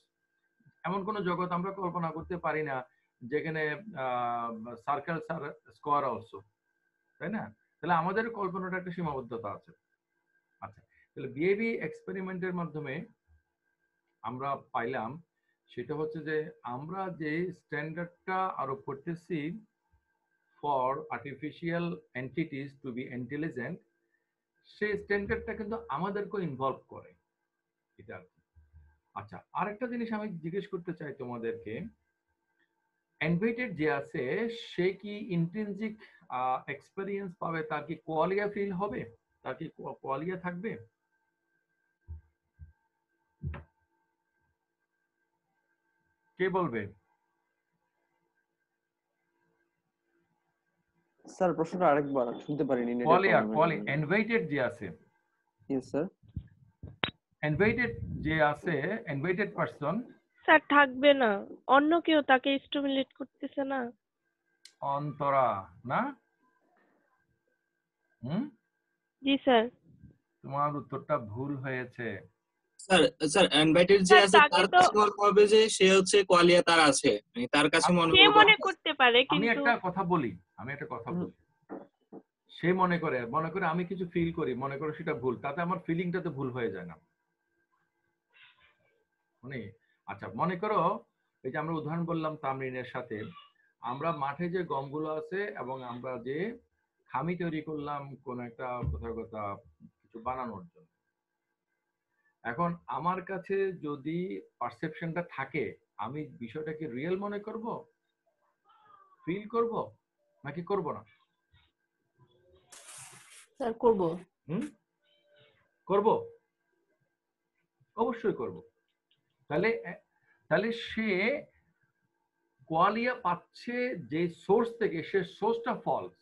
এমন কোন জগৎ আমরা কল্পনা করতে পারি না যেখানে সার্কেলস আর স্কোয়ার অলসো, তাই না? তাহলে আমাদের কল্পনাটা একটা সীমাবদ্ধতা আছে। আচ্ছা, তাহলে বিএবি এক্সপেরিমেন্টের মাধ্যমে আমরা পাইলাম সেটা হচ্ছে যে আমরা যে স্ট্যান্ডার্ডটা আরোপ করতেছি for artificial entities to be intelligent, সেই স্ট্যান্ডার্ডটা কিন্তু আমাদেরকেও ইনভলভ করে এটা। আচ্ছা, আরেকটা জিনিস আমি জিজ্ঞেস করতে চাই তোমাদেরকে, এনভেটেড যে আছে সে কি ইন্ট্রিনজিক এক্সপেরিয়েন্স পাবে? তার কি কোয়ালিয়া ফিল হবে? তার কি কোয়ালিয়া থাকবে? কে বলবে? স্যার প্রশ্নটা আরেকবার শুনতে পারিনি নেটের কোয়ালিয়া প্রবলেমের জন্য। ইনভাইটেড যে আছে, ইয়েস স্যার। ইনভাইটেড যে আছে, ইনভাইটেড পারসন স্যার থাকবে না, অন্য কেউ তাকে স্টিমুলেট করতেছে না। অন্তরা না? জি স্যার। তোমার উত্তরটা ভুল হয়েছে। স্যার স্যার ইনভাইটেড যে স্যার আছে তাকে তার তো কাছে মনে হবে যে সে হচ্ছে কোয়ালিয়া তার আছে, মানে তার কাছে মনে সে করবে। মনে করতে পারে আমি কিন্তু একটা কথা বলি, সে মনে করে আমি কিছু ফিল করি, মনে করে সেটা ভুল, তাতে আমার ফিলিংটা তো ভুল হয়ে যায় না। মানে আচ্ছা মনে করো এই যে আমরা উদাহরণ বললাম তামরিনের সাথে, আমরা মাঠে যে গমগুলো আছে এবং আমরা যে খামি তৈরি করলাম কোন একটা কোথাও কোথাও কিছু বানানোর জন্য, এখন আমার কাছে যদি পারসেপশনটা থাকে, আমি বিষয়টাকে রিয়েল মনে করব, ফিল করব নাকি করব না? স্যার করব। করব, অবশ্যই করব। তাহলে সে কোয়ালিয়া পাচ্ছে যে সোর্স থেকে, সে সোর্সটা ফলস,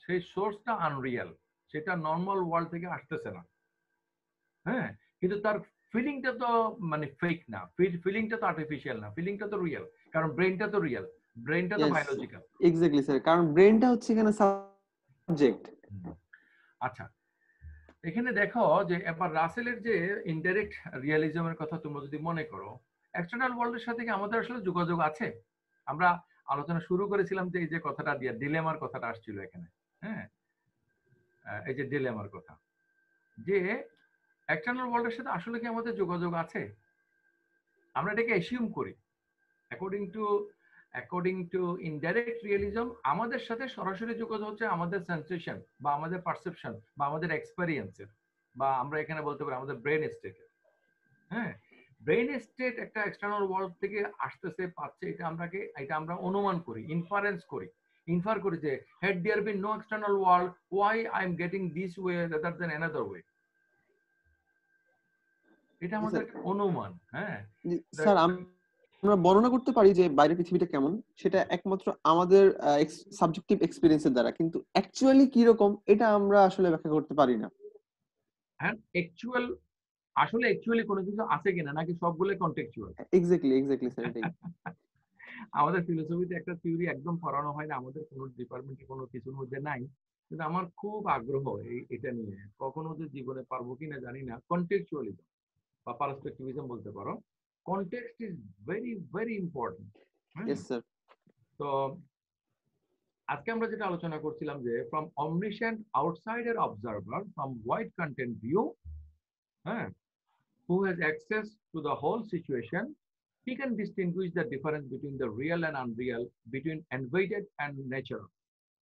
সেই সোর্সটা আনরিয়াল, সেটা নর্মাল ওয়ার্ল্ড থেকে আসতেছে না। হ্যাঁ, কিন্তু তার ফিলিংটা তো মানে ফেক না, ফিলিংটা তো আর্টিফিশিয়াল না, ফিলিংটা তো রিয়েল, কারণ ব্রেনটা তো রিয়েল, ব্রেনটা তো বায়োলজিক্যাল। এক্স্যাক্টলি স্যার, কারণ ব্রেনটা হচ্ছে এখানে সাবজেক্ট। আচ্ছা, এখানে দেখো যে এবার রাসেলের যে ইনডাইরেক্ট রিয়ালিজমের কথা তোমরা যদি মনে করো, এক্সটার্নাল ওয়ার্ল্ডের সাথে কি আমাদের আসলে যোগাযোগ আছে? আমরা আলোচনা শুরু করেছিলাম যে এই যে কথাটা দিয়ে ডিলেমার কথাটা আসছিল এখানে। হ্যাঁ, এই যে ডিলেমার কথা, যে এক্সটার্নাল ওয়ার্ল্ডের সাথে আসলে কি আমাদের যোগাযোগ আছে? আমরা এটাকে অ্যাসিউম করি। অ্যাকর্ডিং টু ইনডাইরেক্ট রিয়েলিজম, আমাদের সাথে সরাসরি যোগাযোগ হচ্ছে আমাদের সেন্সেশন বা আমাদের পারসেপশন বা আমাদের এক্সপেরিয়েন্সের, বা আমরা এখানে বলতে পারি আমাদের ব্রেন স্টেটের। হ্যাঁ, ব্রেন স্টেট একটা এক্সটার্নাল ওয়ার্ল্ড থেকে আসতেছে, পাচ্ছে, এটা আমরা অনুমান করি, ইনফার করি যে had there been no external world, why I am getting this way rather than another way. এটা আমাদের অনুমান। হ্যাঁ স্যার, আমরা বর্ণনা করতে পারি যে বাইরের পৃথিবীটা কেমন, সেটা একমাত্র আমাদের সাবজেক্টিভ এক্সপেরিয়েন্সের দ্বারা, কিন্তু অ্যাকচুয়ালি কি রকম এটা আমরা আসলে ব্যাখ্যা করতে পারি না। হ্যাঁ, আসলে অ্যাকচুয়ালি কোনো কিছু আছে কিনা, নাকি সবগুলো কন্টেক্সচুয়াল? এক্স্যাক্টলি স্যার, এটাই। আমাদের ফিলোসফিতে একটা থিওরি একদম পড়ানো হয় না, আমাদের কোনো ডিপার্টমেন্টে কোনো কিছুর মধ্যে নাই, কিন্তু আমার খুব আগ্রহ এটা নিয়ে, কখনো যে জীবনে পারবো কিনা জানি না। কন্টেক্সচুয়ালিজম বা পারস্পেক্টিভিজম বলতে পারো। Context is very very important. Yes sir. তো আজকে আমরা যেটা আলোচনা করছিলাম যে from omniscient outsider observer from wide content view, হ্যাঁ, who has access to the whole situation, he can distinguish the difference between the real and unreal, between invented and natural.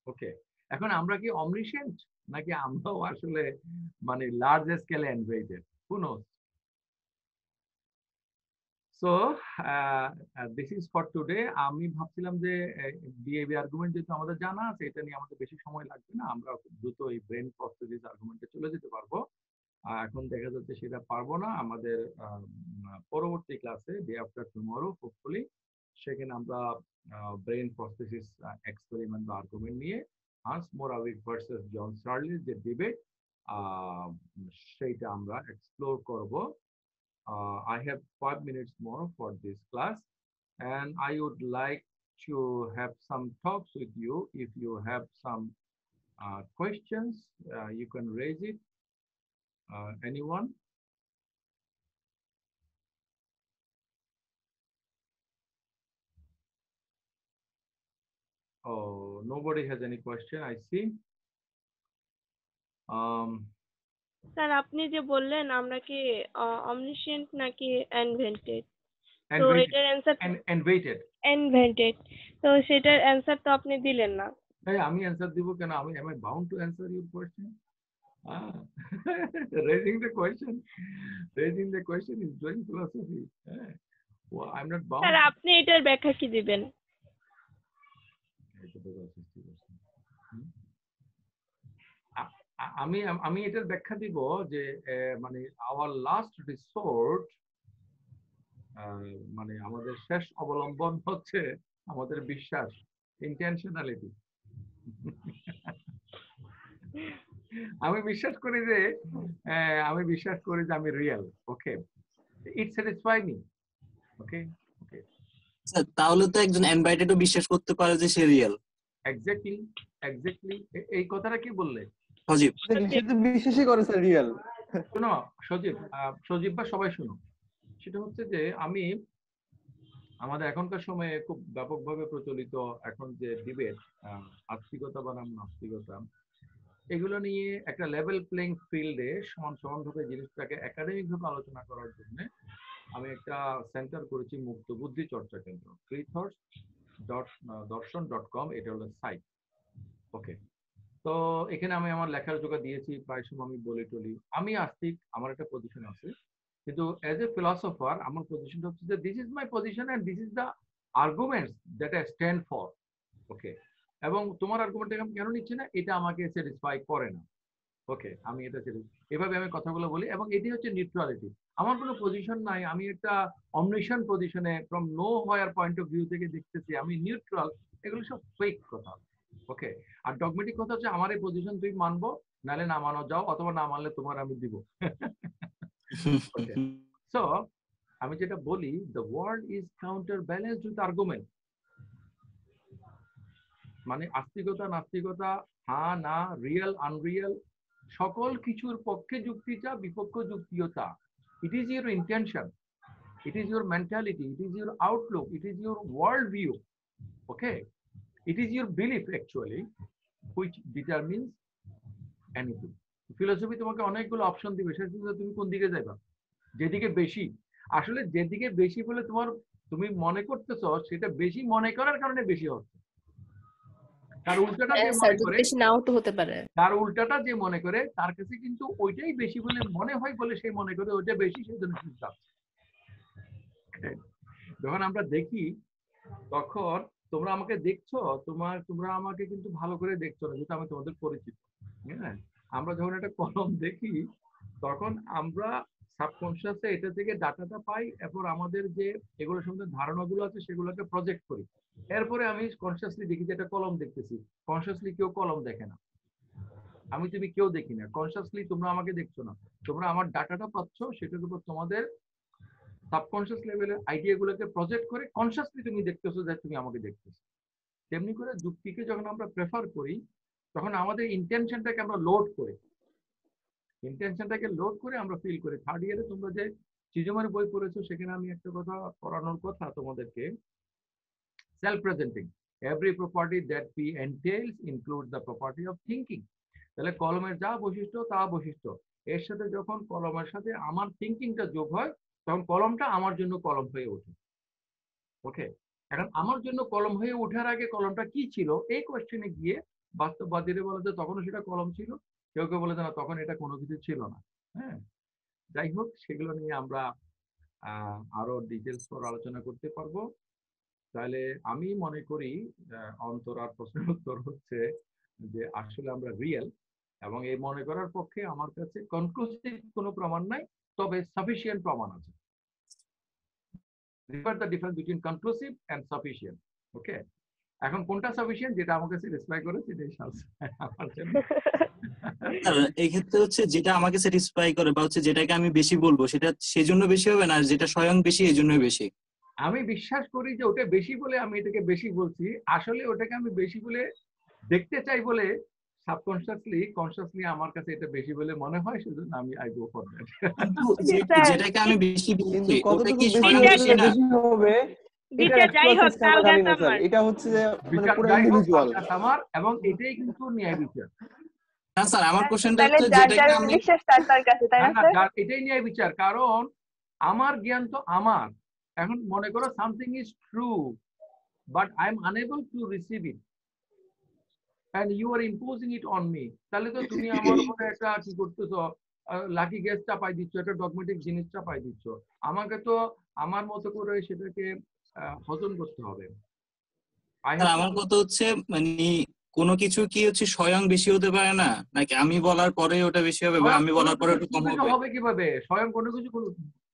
ওকে, এখন আমরা কি omniscient নাকি আমরাও আসলে মানে লার্জ স্কেলে invented? Who knows? So this is for today. আমি ভাবছিলাম যে ডিএবি আর্গুমেন্ট যেহেতু আমাদের জানা আছে, এটা নিয়ে আমাদের বেশি সময় লাগবে না, আমরা খুব দ্রুত এই ব্রেন প্রসেসিস আর্গুমেন্টে চলে যেতে পারবো। এখন দেখা যাচ্ছে সেটা পারবো না। আমাদের পরবর্তী ক্লাসে ডে আফটার টুমরো হোপফুলি সেখানে আমরা ব্রেন প্রসেসিস এক্সপেরিমেন্ট বা আর্গুমেন্ট নিয়ে হান্স মোরাভিক ভার্সেস জন সার্লির যে ডিবেট, সেইটা আমরা এক্সপ্লোর করব। I have 5 minutes more for this class, and I would like to have some talks with you. If you have some questions, you can raise it. Anyone? Oh, nobody has any question, I see. Sir আপনি যে বললেন আমরা কি অমনিশিয়েন্ট নাকি ইনভেন্টেড, তো এটার অ্যানসার ইনভেন্টেড, তো সেটার অ্যানসার তো আপনি দিলেন না। এই আমি অ্যানসার দিব কেন? আমি am I bound to answer your question? Raising the question is doing philosophy. Well, I'm not bound. Sir আপনি এটার ব্যাখ্যা কি দিবেন? আমি এটার ব্যাখ্যা দিব যে মানে আওয়ার লাস্ট রিসোর্ট, মানে আমাদের শেষ অবলম্বন হচ্ছে আমাদের বিশ্বাস, ইন্টেনশনালিটি। আমি বিশ্বাস করি যে আমি রিয়েল। ওকে, ইট স্যাটিসফাই মি। ওকে ওকে, স্যার তাহলে তো একজন ইনভাইটেডও বিশ্বাস করতে পারে যে সে রিয়েল। Exactly exactly. এই কথাটা কি বললে সজীব? সে তো বিশ্বাসই করে স্যার রিয়েল। শোনো সজীব বা সবাই শুনো, সেটা হচ্ছে যে আমাদের এখনকার সময়ে খুব ব্যাপকভাবে প্রচলিত এখন যে ডিবেট, আস্তিকতা বনাম নাস্তিকতা, এগুলো নিয়ে একটা লেভেল প্লেইং ফিল্ডে সমানভাবে জিনিসটাকে একাডেমিক ভাবে আলোচনা করার জন্য আমি একটা সেন্টার করেছি, মুক্ত বুদ্ধি চর্চা কেন্দ্র, freethoughts.দর্শন.com, এটা হলো সাইট। ওকে, তো এখানে আমি আমার লেখার জোগাড় দিয়েছি, প্রায় সময় আমি বলে টলি। আমি আস্তিক, আমার একটা পজিশন আছে, কিন্তু অ্যাজ এ ফিলসফার আমার পজিশনটা হচ্ছে যে this is my position and this is the arguments that I stand for. Okay, এবং তোমার আর্গুমেন্টটা আমি কেন নিচ্ছি না, এটা আমাকে স্যাটিসফাই করে না। ওকে, আমি এটা এভাবে আমি কথাগুলো বলি, এবং এটি হচ্ছে নিউট্রালিটি। আমার কোনো পজিশন নাই, আমি একটা অমনিশন পজিশনে ফ্রম নো হয়ার পয়েন্ট অফ ভিউ থেকে দেখতেছি, আমি নিউট্রাল। এগুলো সব ফেক কথা। ওকে, আর ডগমেটিক কথা হচ্ছে আমার এই পজিশন তুই মানবো, নাহলে না মানো যাও, অথবা না মানলে তোমার আমি দিব। ওকে, সো আমি যেটা বলি, the world is counter balanced with argument. মানে আস্তিকতা নাস্তিকতা, হ্যাঁ না, রিয়েল আনরিয়েল, সকল কিছুর পক্ষে যুক্তিটা, বিপক্ষ যুক্তিও। It is your intention, it is your mentality, it is your outlook, it is your world view. Okay, it is your belief actually which determines anything. Philosophy তোমাকে অনেকগুলো অপশন দিবে, সেটা তুমি কোন দিকে যাইবা, যেদিকে বেশি। আসলে যেদিকে বেশি বলে তুমি মনে করতেছ, সেটা বেশি মনে করার কারণে বেশি হচ্ছে। তার উল্টাটা যে মনে করে, বেশি নাও তো হতে পারে। তার উল্টাটা যে মনে করে, তার কাছে কিন্তু ওইটাই বেশি বলে মনে হয় বলে সে মনে করে ওইটা বেশি, সেই জন্য যখন আমরা দেখি, তখন তোমরা আমাকে দেখছো, তোমরা আমাকে কিন্তু ভালো করে দেখছো না, যেটা আমি তোমাদের পরিচিত। হ্যাঁ, আমরা যখন একটা কলম দেখি, তখন আমরা সাবকনশিয়াসে এটা থেকে ডাটাটা পাই, এরপর আমাদের যে এগুলোর সম্বন্ধে ধারণাগুলো আছে সেগুলোকে প্রজেক্ট করি। এরপরে আমি কনসিয়াসলি দেখি যে একটা কলম দেখতেছি। কনসিয়াসলি কেউ কলম দেখে না, তুমি কেউ দেখি না। কনসিয়াসলি তোমরা আমাকে দেখছো না, তোমরা আমার ডাটাটা পাচ্ছ, সেটার উপর তোমাদের সাবকনশিয়াস লেভেলের আইডিয়াগুলোকে প্রজেক্ট করে কনসিয়াসলি তুমি দেখতেছো যে তুমি আমাকে দেখতেছো। তেমনি করে যুক্তিকে যখন আমরা প্রেফার করি, তখন আমাদের ইন্টেনশনটাকে আমরা লোড করে আমরা ফিল করি। থার্ড ইয়ারে তোমরা যে চিজমের বই পড়েছো, সেখানে আমি একটা কথা পড়ানোর কথা তোমাদেরকে, self presenting every property that P entails includes the property of thinking. তাহলে কলমের যা বৈশিষ্ট্য তা বৈশিষ্ট্য, এর সাথে যখন কলমের সাথে আমার থিঙ্কিংটা যোগ হয়, তখন কলমটা আমার জন্য কলম হয়ে ওঠে। ওকে, এখন আমার জন্য কলম হয়ে ওঠার আগে কলমটা কি ছিল, এই কোয়েশ্চেনে গিয়ে বাস্তববাদীরা বলে যে তখনও সেটা কলম ছিল, কেউ কেউ বলে যে না, তখন এটা কোনো কিছু ছিল না। হ্যাঁ, যাই হোক, সেগুলো নিয়ে আমরা আরো ডিটেলস পর আলোচনা করতে পারবো। তাহলে আমি মনে করি অন্তরার প্রশ্নের উত্তর হচ্ছে যে আসলে আমরা রিয়েল, এবং এই মনে করার পক্ষে আমার কাছে কনক্লুসিভ কোনো প্রমাণ নাই, তবে সাফিসিয়েন্ট প্রমাণ আছে। Remember the difference between conclusive and sufficient. Okay, এখন কোনটা সাফিসিয়েন্ট, যেটা আমাকে স্যাটিসফাই করে সেটাই আমার জন্য। এই ক্ষেত্রে হচ্ছে যেটা আমাকে স্যাটিসফাই করে বা হচ্ছে যেটাকে আমি বেশি বলবো, সেটা সেজন্য বেশি হবে না, আর যেটা স্বয়ং বেশি এই জন্য বেশি। আমি বিশ্বাস করি যে ওটা বেশি বলে আমি এটাকে বেশি বলছি, আসলে ওটাকে আমি বেশি বলে দেখতে চাই বলে কনসিয়াসলি আমার কাছে এটা বেশি বলে মনে হয়, সেজন্য আমি আই গো ফর দ্যাট। যেটাকে আমি বেশি বলছি, ওটা কি বেশি হবে, এটা হচ্ছে যে মানে পুরো ইন্ডিভিজুয়াল আমার, এবং এটাই কিন্তু ন্যায় বিচার। না স্যার, আমার কোশ্চেনটা হচ্ছে যেটাকে আমি বিশ্বাস তার কাছে, তাই না স্যার? এটাই ন্যায় বিচার, কারণ আমার জ্ঞান তো আমার। এখন মনে করো something is true, but I am unable to receive it and you are imposing it on me, তাহলে তো তুমি আমার উপরে একটা কি করতেছো, লাকি গ্যাস চাপাই দিচ্ছ, একটা ডগমেটিক জিনিস চাপাই দিচ্ছ। আমাকে তো আমার মতো করে সেটাকে হজম করতে হবে। আমার কথা হচ্ছে মানে কোনো কিছু কি হচ্ছে স্বয়ং বেশি হতে পারে না, নাকি আমি বলার পরে ওটা বেশি হবে বা আমি বলার পরে ওটা কম হবে? কিভাবে স্বয়ং কোনো কিছু,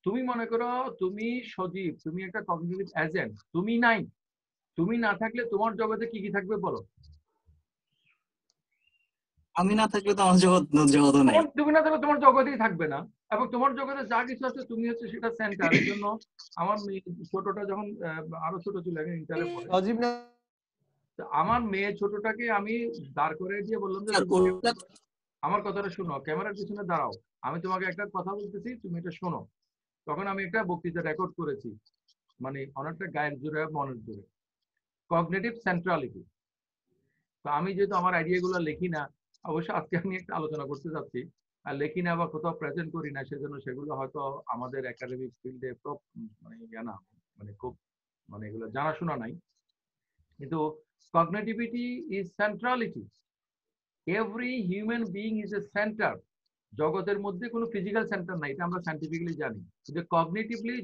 তুমি মনে করো তুমি সজীব, তুমি একটা কগনিটিভ এজেন্ট, তুমি নাই, তুমি না থাকলে তোমার জগতে কি কি থাকবে বলো? আমি না থাকলে তো আমার জগৎ নাই। তুমি না থাকলে তোমার জগতেই থাকবে না, এবং তোমার জগতে যা কিছু আছে তুমি হচ্ছে সেটা সেন্টার। এই জন্য আমার মেয়ে ছোটটা যখন আরো ছোট ছিল ইন্টারে পড়ে, আমার মেয়ে ছোটটাকে আমি দাঁড় করে দিয়ে বললাম যে আমার কথাটা শোনো, ক্যামেরার পিছনে দাঁড়াও, আমি তোমাকে একটা কথা বলতেছি, তুমি এটা শোনো। তখন আমি একটা বক্তৃতা রেকর্ড করেছি, মানে অনেকটা গায়ের জোরে মনের জোরে, কগনিটিভ সেন্ট্রালিটি। তো আমি যেহেতু আমার আইডিয়াগুলো লিখি না, অবশ্য আজকে আমি একটা আলোচনা করতে যাচ্ছি, আর লিখি না বা কোথাও প্রেজেন্ট করি না, সেজন্য সেগুলো হয়তো আমাদের একাডেমিক ফিল্ডে মানে জানা, মানে খুব মানে এগুলো জানাশোনা নাই। কিন্তু cognitivity is centrality. Every human being is a centre. জগতের মধ্যে কোনো ফিজিক্যাল সেন্টার নাই, এটা আমরা সায়েন্টিফিক্যালি জানি। কিন্তু কগনিটিভলি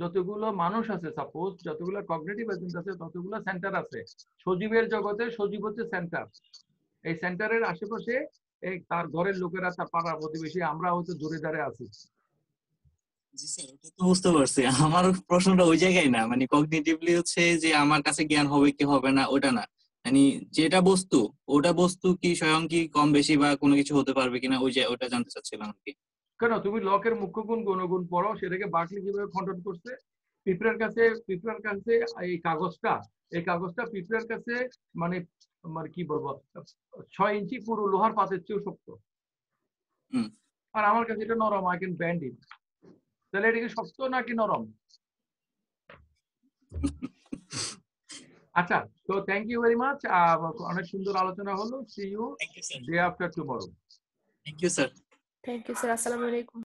যতগুলো মানুষ আছে, সাপোজ যতগুলো কগনিটিভ এজেন্ট আছে ততগুলো সেন্টার আছে। সজীবের জগতে সজীব হচ্ছে সেন্টার। এই সেন্টারের আশেপাশে তার ঘরের লোকেরা, তার পাড়া প্রতিবেশী, আমরা হয়তো জোরে দাঁড়ে আছি। জি স্যার, এটা তো বুঝতে পারছি। আমার প্রশ্নটা ওই জায়গায় না, মানে কগনিটিভলি হচ্ছে যে আমার কাছে জ্ঞান হবে কি হবে না ওটা না, মানে যেটা বস্তু ওটা বস্তু কি স্বয়ং কি কম বেশি বা কোনো কিছু হতে পারবে কিনা ওটা জানতে চাচ্ছিলাম আর কি। কেন তুমি লকের মুখ্য গুণ গণগুণ পড়ো, সেটাকে বার্কলি কিভাবে খণ্ডন করছে। পিঁপড়ার কাছে এই কাগজটা পিঁপড়ার কাছে মানে মানে কি বলবো 6 ইঞ্চি পুরো লোহার পাতের চেয়েও শক্ত, আর আমার কাছে এটা নরম, আই ক্যান ব্যান্ড ইট। তাহলে এটা কি শক্ত নাকি নরম? আচ্ছা, তো থ্যাংক ইউ ভেরি মাচ, অনেক সুন্দর আলোচনা হলো। See you day after tomorrow. Thank you sir. Thank you sir. আসসালামু আলাইকুম।